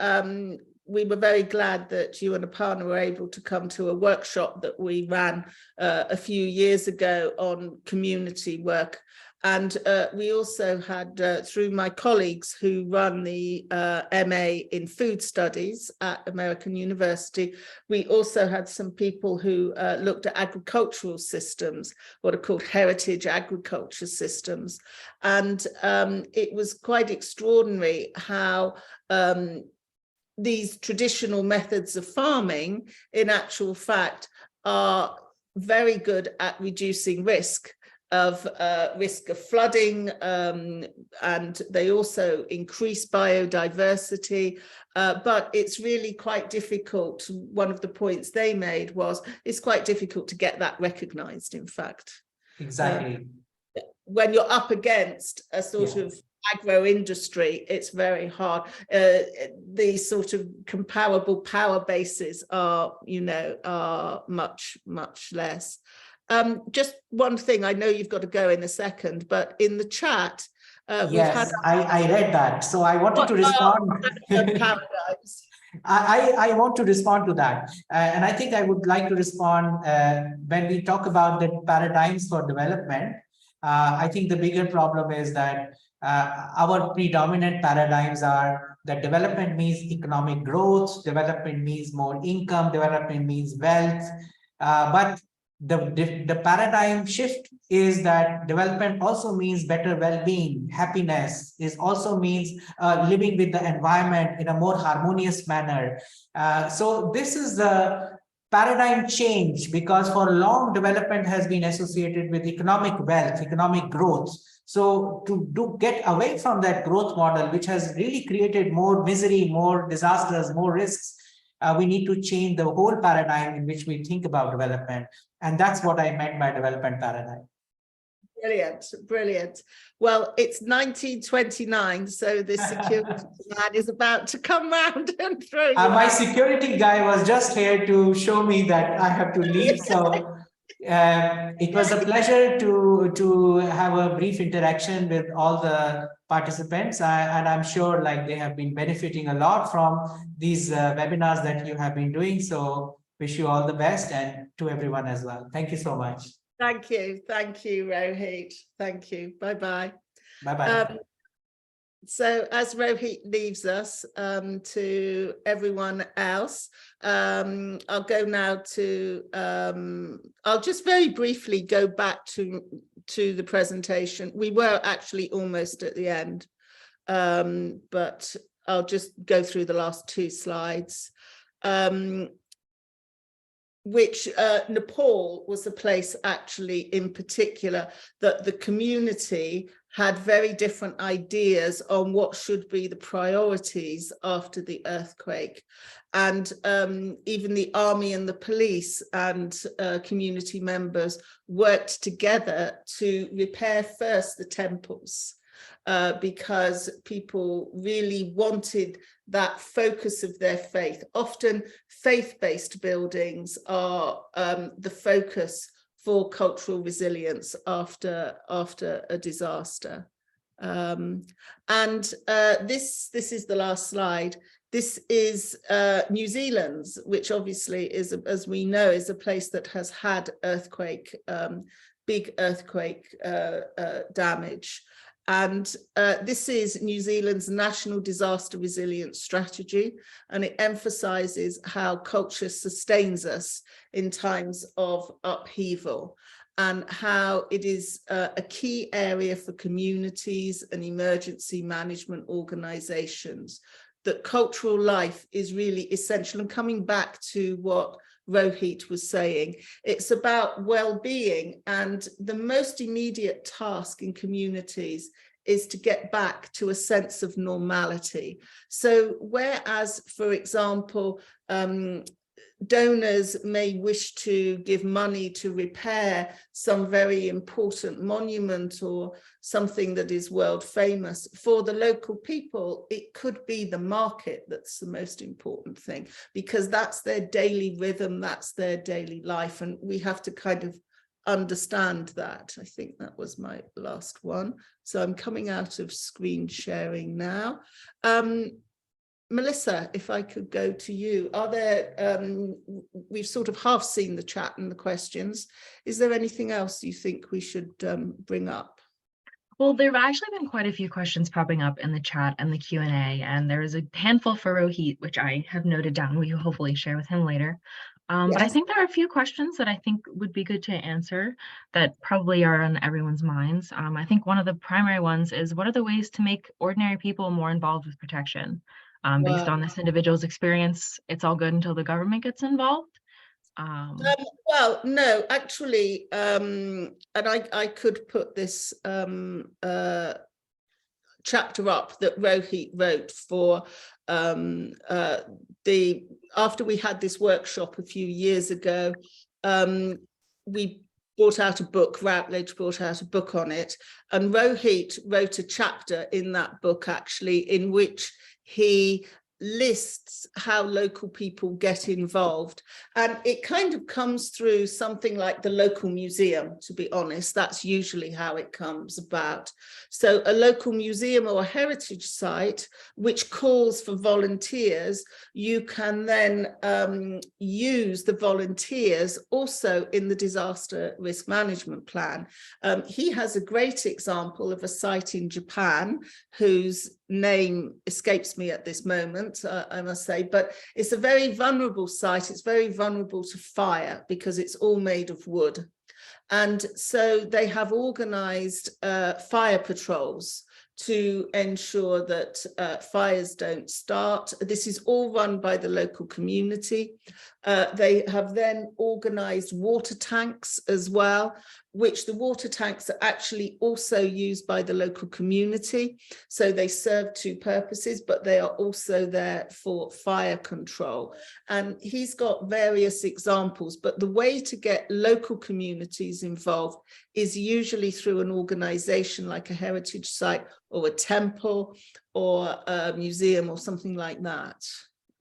A: we were very glad that you and Aparna were able to come to a workshop that we ran a few years ago on community work. And we also had, through my colleagues who run the MA in food studies at American University, we also had some people who looked at agricultural systems, what are called heritage agriculture systems. And it was quite extraordinary how these traditional methods of farming, in actual fact, are very good at reducing risk of flooding, and they also increase biodiversity, but it's really quite difficult. One of the points they made was it's quite difficult to get that recognized, in fact.
H: Exactly.
A: When you're up against a sort of agro industry, it's very hard. These sort of comparable power bases are, are much, much less. Just one thing, I know you've got to go in a second, but in the chat,
H: yes, I read that, so I wanted to respond.
A: Paradigms.
H: I want to respond to that. And I think I would like to respond when we talk about the paradigms for development. I think the bigger problem is that our predominant paradigms are that development means economic growth, development means more income, development means wealth. But the paradigm shift is that development also means better well-being, happiness, is also means living with the environment in a more harmonious manner. So this is the paradigm change, because for long development has been associated with economic wealth, economic growth. So to get away from that growth model, which has really created more misery, more disasters, more risks, we need to change the whole paradigm in which we think about development. And that's what I meant by development paradigm.
A: Brilliant, brilliant. Well, it's 1929, so the security man is about to come round and throw you
H: My
A: out.
H: security guy was just here to show me that I have to leave. So it was a pleasure to have a brief interaction with all the participants, and I'm sure like they have been benefiting a lot from these webinars that you have been doing. So wish you all the best, and to everyone as well. Thank you so much.
A: Thank you, Rohit. Thank you. Bye-bye.
H: Bye-bye.
A: So as Rohit leaves us, to everyone else, I'll go now to, I'll just very briefly go back to the presentation. We were actually almost at the end, but I'll just go through the last two slides. Which Nepal was a place actually in particular that the community had very different ideas on what should be the priorities after the earthquake. And even the army and the police and community members worked together to repair first the temples, because people really wanted that focus of their faith. Often faith-based buildings are the focus for cultural resilience after a disaster. This is the last slide. This is New Zealand's, which obviously is, as we know, is a place that has had earthquake, big earthquake damage. And this is New Zealand's National Disaster Resilience Strategy, and it emphasizes how culture sustains us in times of upheaval, and how it is a key area for communities and emergency management organizations, that cultural life is really essential. And coming back to what Rohit was saying, it's about well-being, and the most immediate task in communities is to get back to a sense of normality. So whereas, for example, donors may wish to give money to repair some very important monument or something that is world famous, for the local people, it could be the market that's the most important thing, because that's their daily rhythm, that's their daily life, and we have to kind of understand that. I think that was my last one. So I'm coming out of screen sharing now. Melissa, if I could go to you, are there, we've sort of half seen the chat and the questions. Is there anything else you think we should bring up?
B: Well, there have actually been quite a few questions popping up in the chat and the Q&A, and there is a handful for Rohit, which I have noted down. We will hopefully share with him later. But I think there are a few questions that I think would be good to answer that probably are on everyone's minds. I think one of the primary ones is, what are the ways to make ordinary people more involved with protection? Based on this individual's experience, it's all good until the government gets involved.
A: Well, no, actually, and I could put this chapter up that Rohit wrote for after we had this workshop a few years ago. We brought out a book, Routledge brought out a book on it, and Rohit wrote a chapter in that book actually in which he lists how local people get involved, and it kind of comes through something like the local museum. To be honest, that's usually how it comes about. So a local museum or a heritage site which calls for volunteers, you can then use the volunteers also in the disaster risk management plan. He has a great example of a site in Japan whose name escapes me at this moment, I must say, but it's a very vulnerable site. It's very vulnerable to fire because it's all made of wood. And so they have organized fire patrols to ensure that fires don't start. This is all run by the local community. They have then organized water tanks as well, which the water tanks are actually also used by the local community. So they serve two purposes, but they are also there for fire control. And he's got various examples, but the way to get local communities involved is usually through an organization like a heritage site or a temple or a museum or something like that.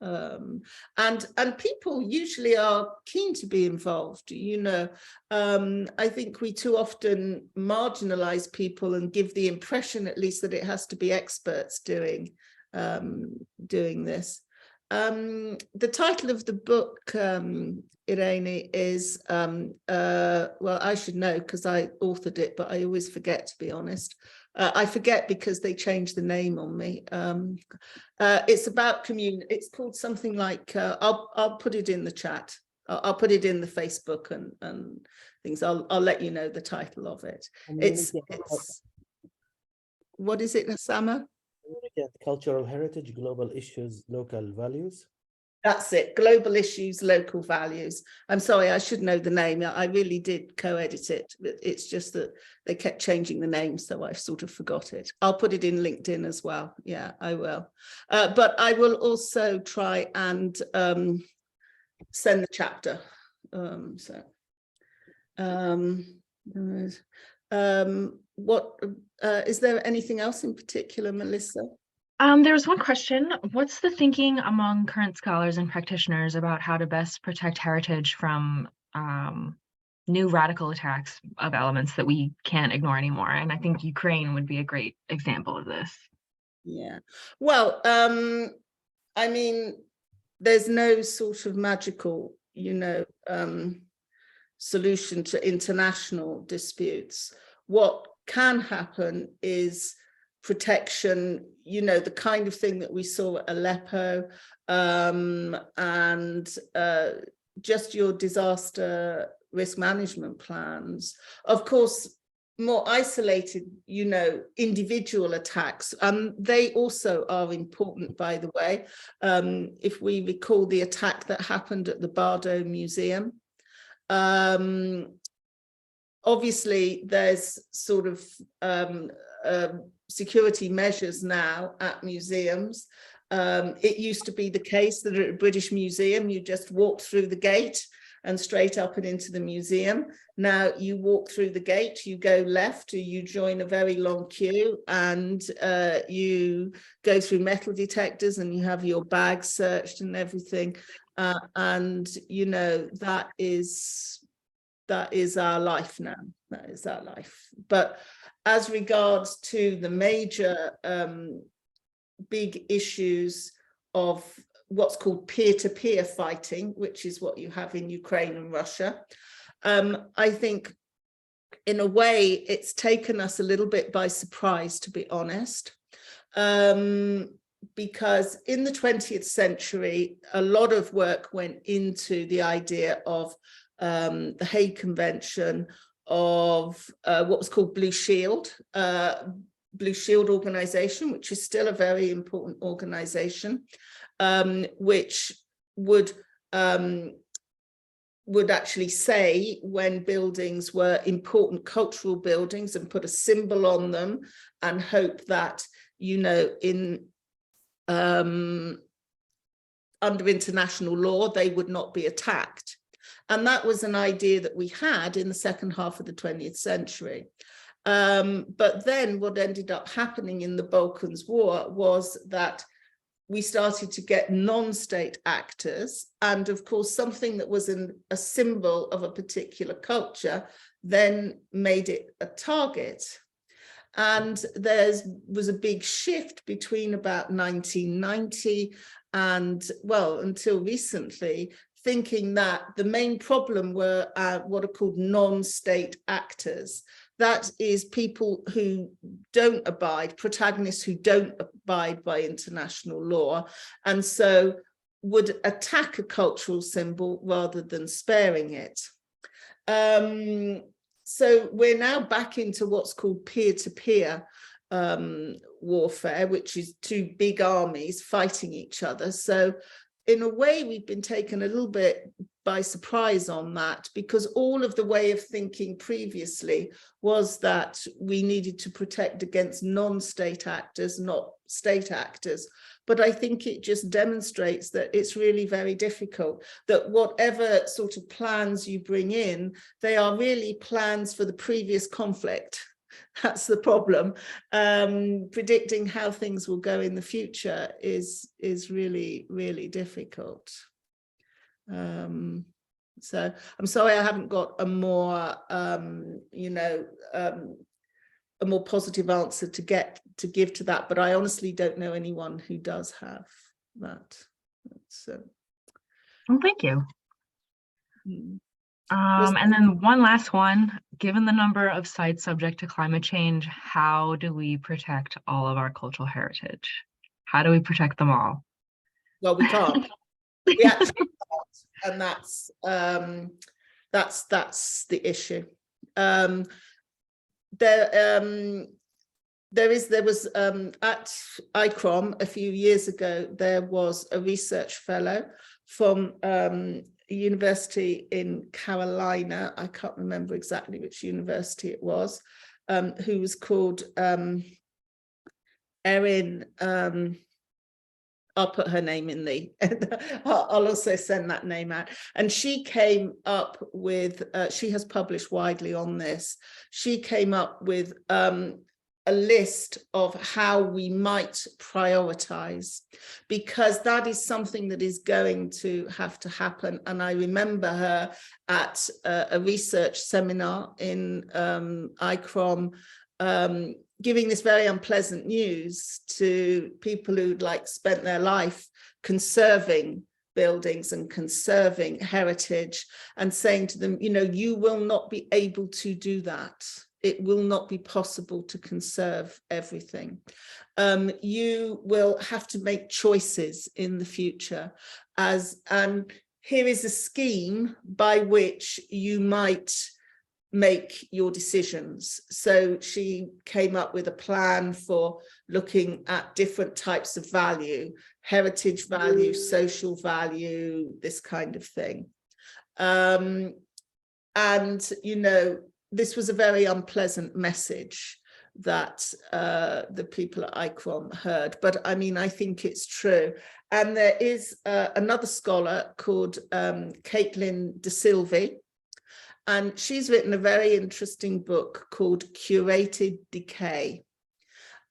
A: And people usually are keen to be involved, you know. I think we too often marginalize people and give the impression, at least, that it has to be experts doing this. The title of the book, Irene, is, well, I should know because I authored it, but I always forget, to be honest. I forget because they changed the name on me. It's about community. It's called something like, I'll put it in the chat. I'll put it in the Facebook and things. I'll let you know the title of it. It's what is it, Osama?
I: Cultural heritage, global issues, local values.
A: That's it, global issues, local values. I'm sorry, I should know the name. I really did co-edit it. It's just that they kept changing the name, so I sort of forgot it. I'll put it in LinkedIn as well. Yeah, I will. But I will also try and send the chapter. Is there anything else in particular, Melissa?
B: There was one question. What's the thinking among current scholars and practitioners about how to best protect heritage from new radical attacks of elements that we can't ignore anymore? And I think Ukraine would be a great example of this.
A: Yeah, well, I mean, there's no sort of magical, you know, solution to international disputes. What can happen is protection, you know, the kind of thing that we saw at Aleppo, and just your disaster risk management plans. Of course, more isolated, you know, individual attacks, they also are important, by the way. If we recall the attack that happened at the Bardo Museum, obviously there's sort of security measures now at museums. It used to be the case that at a British museum, you just walked through the gate and straight up and into the museum. Now you walk through the gate, you go left, or you join a very long queue, and you go through metal detectors and you have your bag searched and everything. And, you know, that is our life now. That is our life. But as regards to the major big issues of what's called peer-to-peer fighting, which is what you have in Ukraine and Russia, I think in a way it's taken us a little bit by surprise, to be honest, because in the 20th century, a lot of work went into the idea of the Hague Convention, of what was called Blue Shield organization, which is still a very important organization, which would actually say when buildings were important cultural buildings and put a symbol on them and hope that, you know, in under international law, they would not be attacked. And that was an idea that we had in the second half of the 20th century. But then what ended up happening in the Balkans War was that we started to get non-state actors, and of course something that was a symbol of a particular culture then made it a target. And there was a big shift between about 1990 and, well, until recently, thinking that the main problem were what are called non-state actors. That is people who don't abide, protagonists who don't abide by international law, and so would attack a cultural symbol rather than sparing it. So we're now back into what's called peer-to-peer warfare, which is two big armies fighting each other. So in a way, we've been taken a little bit by surprise on that, because all of the way of thinking previously was that we needed to protect against non-state actors, not state actors. But I think it just demonstrates that it's really very difficult, that whatever sort of plans you bring in, they are really plans for the previous conflict. That's the problem. Predicting how things will go in the future is really, really difficult. So I'm sorry I haven't got a more, a more positive answer to give to that, but I honestly don't know anyone who does have that. So,
B: well, thank you. And then one last one, given the number of sites subject to climate change, how do we protect all of our cultural heritage? How do we protect them all?
A: Well, we can't. We actually can't, and that's the issue. There was at ICROM a few years ago, there was a research fellow from a university in Carolina, I can't remember exactly which university it was, who was called Erin, I'll put her name in the, I'll also send that name out. And she came up with, she has published widely on this. She came up with a list of how we might prioritize, because that is something that is going to have to happen. And I remember her at a research seminar in ICROM, giving this very unpleasant news to people who'd like spent their life conserving buildings and conserving heritage, and saying to them, you know, you will not be able to do that. It will not be possible to conserve everything. You will have to make choices in the future, and here is a scheme by which you might make your decisions. So she came up with a plan for looking at different types of value, heritage value, social value, this kind of thing. And, you know, this was a very unpleasant message that the people at ICROM heard, but I mean, I think it's true. And there is another scholar called Caitlin De Silvi, and she's written a very interesting book called Curated Decay.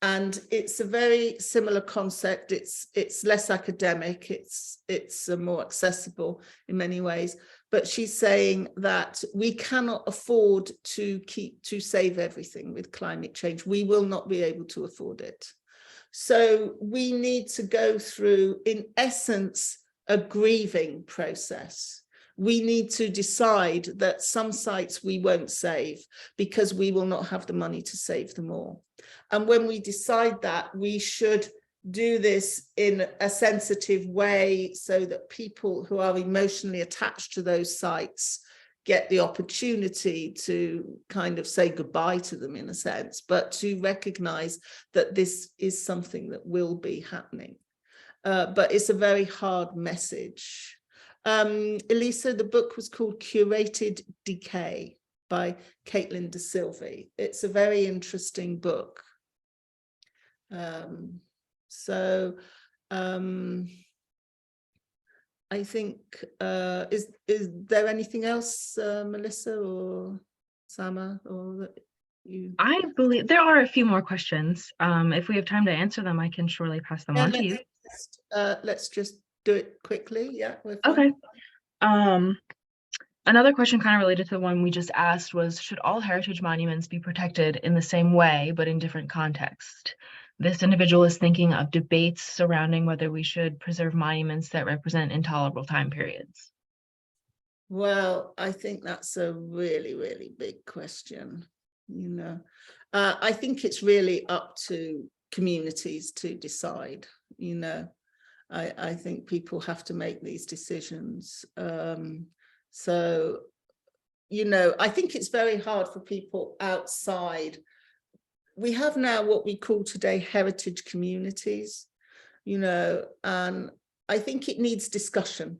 A: And it's a very similar concept. It's less academic, it's more accessible in many ways. But she's saying that we cannot afford to save everything with climate change. We will not be able to afford it. So we need to go through, in essence, a grieving process. We need to decide that some sites we won't save because we will not have the money to save them all. And when we decide that, we should do this in a sensitive way so that people who are emotionally attached to those sites get the opportunity to kind of say goodbye to them in a sense, but to recognize that this is something that will be happening. But it's a very hard message. Elisa, the book was called Curated Decay by Caitlin De Silvi. It's a very interesting book. I think, is there anything else, Melissa or Sama, or that you?
B: I believe there are a few more questions. If we have time to answer them, I can surely pass them on to you.
A: let's just do it quickly. Yeah, we're fine.
B: Okay. Another question kind of related to the one we just asked was, should all heritage monuments be protected in the same way, but in different context? This individual is thinking of debates surrounding whether we should preserve monuments that represent intolerable time periods.
A: Well, I think that's a really, really big question. You know, I think it's really up to communities to decide. You know, I think people have to make these decisions. So, you know, I think it's very hard for people outside. We have now what we call today heritage communities, you know, and I think it needs discussion.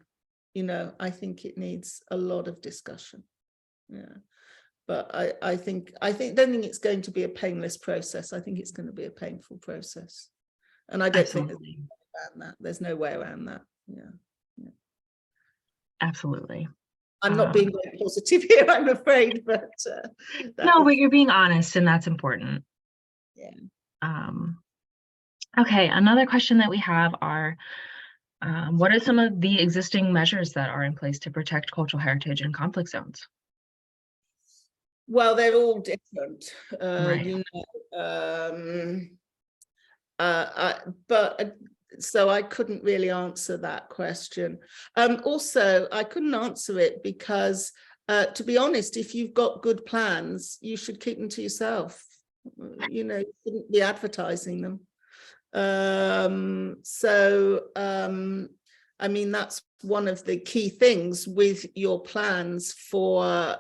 A: You know, I think it needs a lot of discussion. Yeah. But I don't think it's going to be a painless process. I think it's going to be a painful process. And I don't think there's no way around that. Yeah. Yeah.
B: Absolutely.
A: I'm not being very positive here, I'm afraid, but
B: no, but you're being honest, and that's important.
A: Yeah.
B: Okay, another question that we have are, what are some of the existing measures that are in place to protect cultural heritage in conflict zones?
A: Well, they're all different,
B: Right.
A: you know, so I couldn't really answer that question. Also, I couldn't answer it because, to be honest, if you've got good plans, you should keep them to yourself. You know, you shouldn't be advertising them. I mean, that's one of the key things with your plans for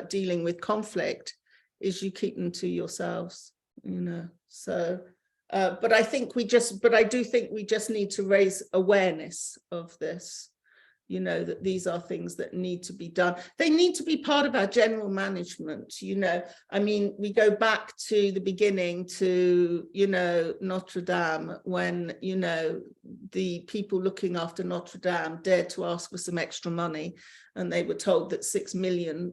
A: dealing with conflict, is you keep them to yourselves, you know. So but I do think we just need to raise awareness of this, you know, that these are things that need to be done. They need to be part of our general management, you know. I mean, we go back to the beginning to, you know, Notre Dame, when, you know, the people looking after Notre Dame dared to ask for some extra money, and they were told that 6 million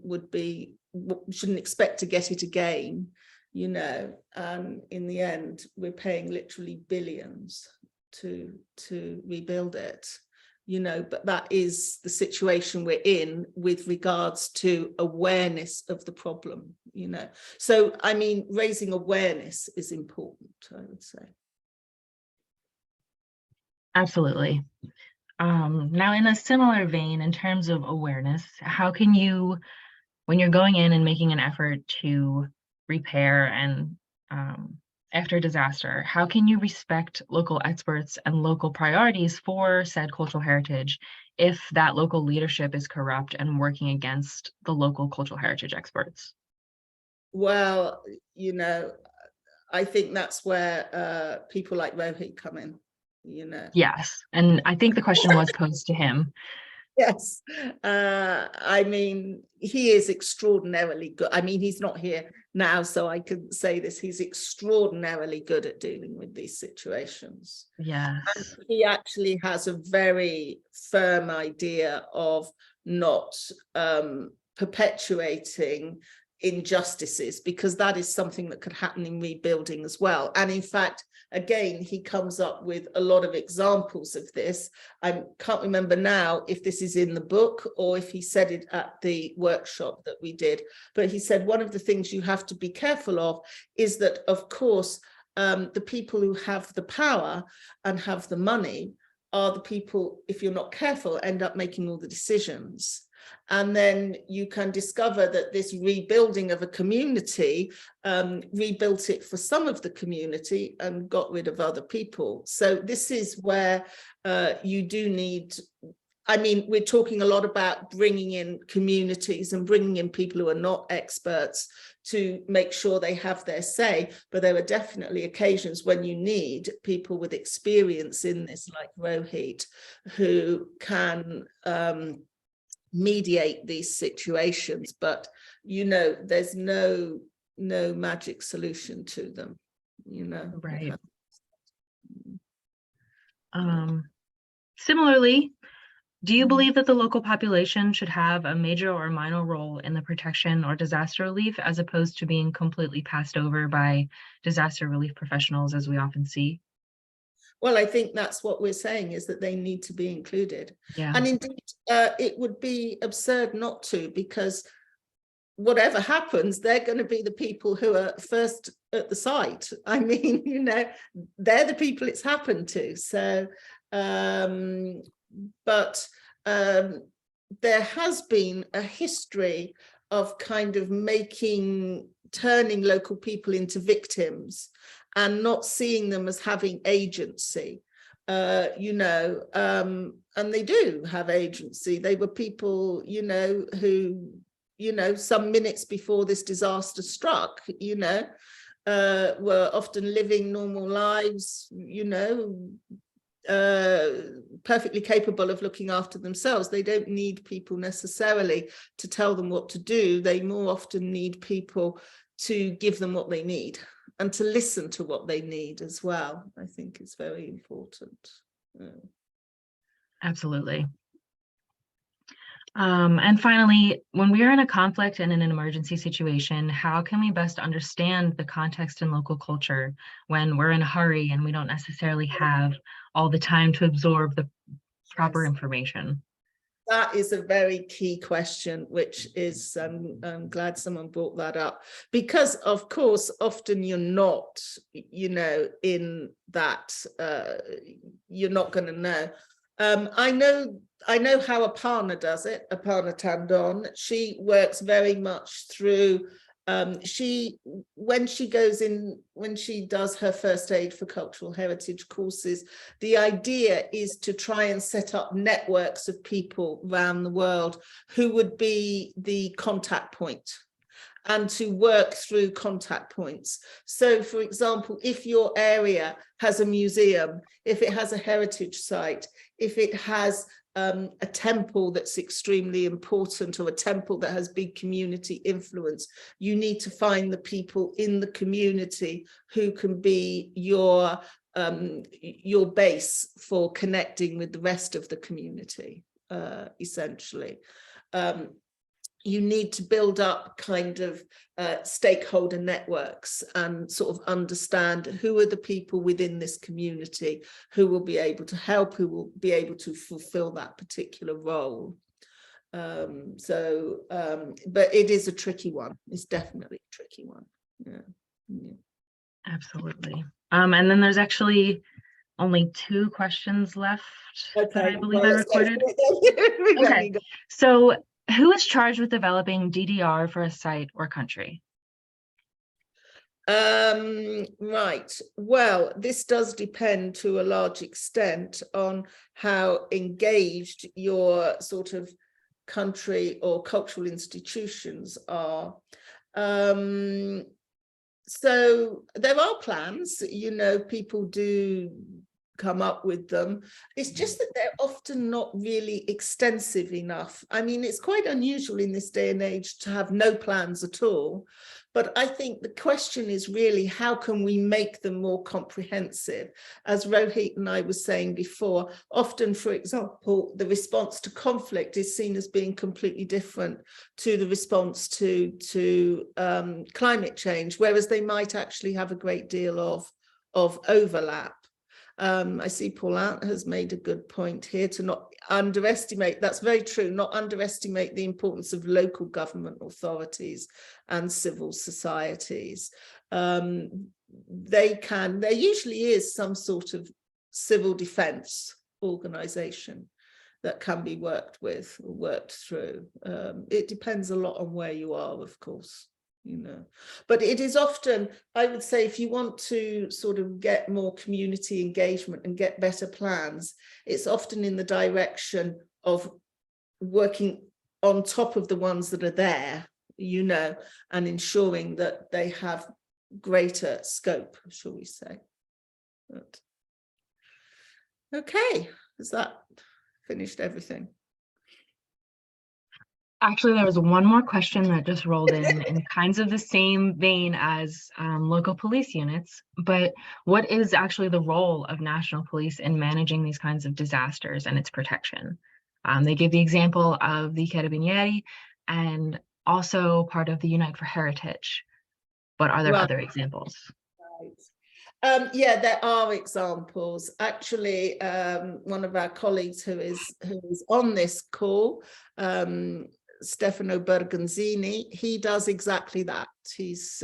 A: shouldn't expect to get it again, you know. In the end, we're paying literally billions to rebuild it. You know, but that is the situation we're in with regards to awareness of the problem, you know. So, I mean, raising awareness is important, I would say.
B: Absolutely. Now, in a similar vein, in terms of awareness, how can you, when you're going in and making an effort to repair and after disaster, how can you respect local experts and local priorities for said cultural heritage if that local leadership is corrupt and working against the local cultural heritage experts?
A: Well, you know, I think that's where people like Rohit come in, you know.
B: Yes, and I think the question was posed to him.
A: Yes, I mean, he is extraordinarily good. I mean, he's not here now, so I can say this. He's extraordinarily good at dealing with these situations.
B: Yes.
A: And he actually has a very firm idea of not perpetuating injustices, because that is something that could happen in rebuilding as well. And in fact, again, he comes up with a lot of examples of this. I can't remember now if this is in the book or if he said it at the workshop that we did, but he said one of the things you have to be careful of is that, of course, the people who have the power and have the money are the people, if you're not careful, end up making all the decisions. And then you can discover that this rebuilding of a community rebuilt it for some of the community and got rid of other people. So this is where you do need, I mean, we're talking a lot about bringing in communities and bringing in people who are not experts to make sure they have their say, but there are definitely occasions when you need people with experience in this, like Rohit, who can mediate these situations. But, you know, there's no magic solution to them, you know.
B: Right. Similarly, do you believe that the local population should have a major or minor role in the protection or disaster relief, as opposed to being completely passed over by disaster relief professionals, as we often see?
A: Well, I think that's what we're saying, is that they need to be included.
B: Yeah.
A: And indeed, it would be absurd not to, because whatever happens, they're going to be the people who are first at the site. I mean, you know, they're the people it's happened to. So, but there has been a history of kind of turning local people into victims and not seeing them as having agency, you know, and they do have agency. They were people, you know, who, you know, some minutes before this disaster struck, you know, were often living normal lives, you know, perfectly capable of looking after themselves. They don't need people necessarily to tell them what to do. They more often need people to give them what they need and to listen to what they need as well. I think is very important.
B: Absolutely. And finally, when we are in a conflict and in an emergency situation, how can we best understand the context and local culture when we're in a hurry and we don't necessarily have all the time to absorb the proper information?
A: That is a very key question, which is, I'm glad someone brought that up, because of course, often you're not, you know, in that, you're not going to know. I know how Aparna does it, Aparna Tandon. She works very much through, when she does her first aid for cultural heritage courses, the idea is to try and set up networks of people around the world who would be the contact point, and to work through contact points. So for example, if your area has a museum, if it has a heritage site, if it has a temple that's extremely important, or a temple that has big community influence, you need to find the people in the community who can be your base for connecting with the rest of the community, essentially. You need to build up kind of stakeholder networks and sort of understand who are the people within this community who will be able to help, who will be able to fulfill that particular role. But it is a tricky one. It's definitely a tricky one. Yeah.
B: Absolutely. And then there's actually only 2 questions left that I believe I recorded. Okay, so who is charged with developing DDR for a site or country?
A: Right. Well, this does depend to a large extent on how engaged your sort of country or cultural institutions are. So there are plans, you know, people do come up with them. It's just that they're often not really extensive enough. I mean, it's quite unusual in this day and age to have no plans at all. But I think the question is really, how can we make them more comprehensive? As Rohit and I were saying before, often, for example, the response to conflict is seen as being completely different to the response to climate change, whereas they might actually have a great deal of overlap. I see Paulin has made a good point here, to not underestimate, that's very true, not underestimate the importance of local government authorities and civil societies. There usually is some sort of civil defense organization that can be worked with or worked through. It depends a lot on where you are, of course. You know, but it is often, I would say, if you want to sort of get more community engagement and get better plans, it's often in the direction of working on top of the ones that are there, you know, and ensuring that they have greater scope, shall we say. But, okay, has that finished everything?
B: Actually, there was one more question that just rolled in kinds of the same vein as local police units, but what is actually the role of national police in managing these kinds of disasters and its protection? They give the example of the Carabinieri and also part of the Unite for Heritage, but are there other examples?
A: Yeah, there are examples. Actually, one of our colleagues who is on this call, Stefano Berganzini, he does exactly that. He's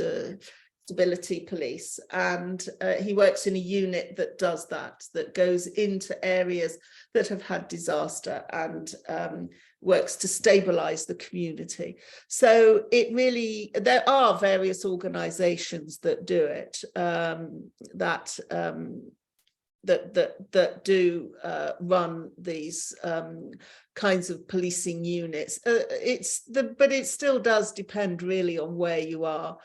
A: stability police, and he works in a unit that does that, that goes into areas that have had disaster and works to stabilize the community. So it really, there are various organizations that do it, that do run these kinds of policing units. But it still does depend really on where you are.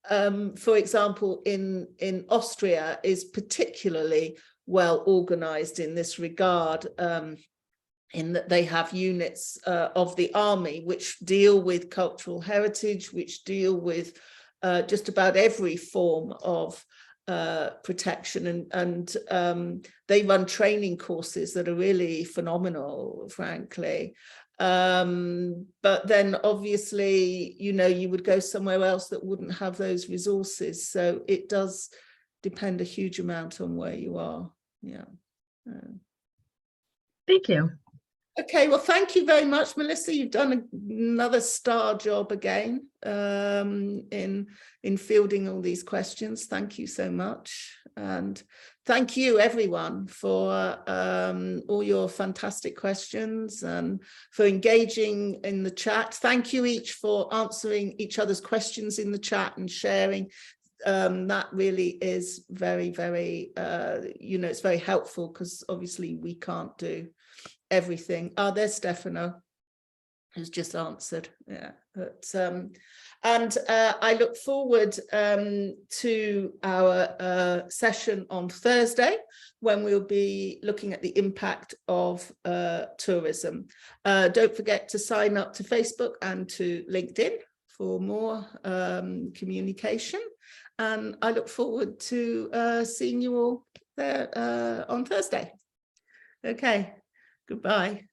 A: For example, in Austria is particularly well organized in this regard, in that they have units of the army which deal with cultural heritage, which deal with just about every form of protection, and they run training courses that are really phenomenal, frankly. But then obviously, you know, you would go somewhere else that wouldn't have those resources. So it does depend a huge amount on where you are. Yeah.
B: Thank you.
A: Okay, well, thank you very much, Melissa. You've done another star job again in fielding all these questions. Thank you so much. And thank you, everyone, for all your fantastic questions and for engaging in the chat. Thank you each for answering each other's questions in the chat and sharing. That really is very, very, you know, it's very helpful, because obviously we can't do everything. There's Stefano, who's just answered. Yeah, but and I look forward to our session on Thursday, when we'll be looking at the impact of tourism. Don't forget to sign up to Facebook and to LinkedIn for more communication, and I look forward to seeing you all there on Thursday. Okay. Goodbye.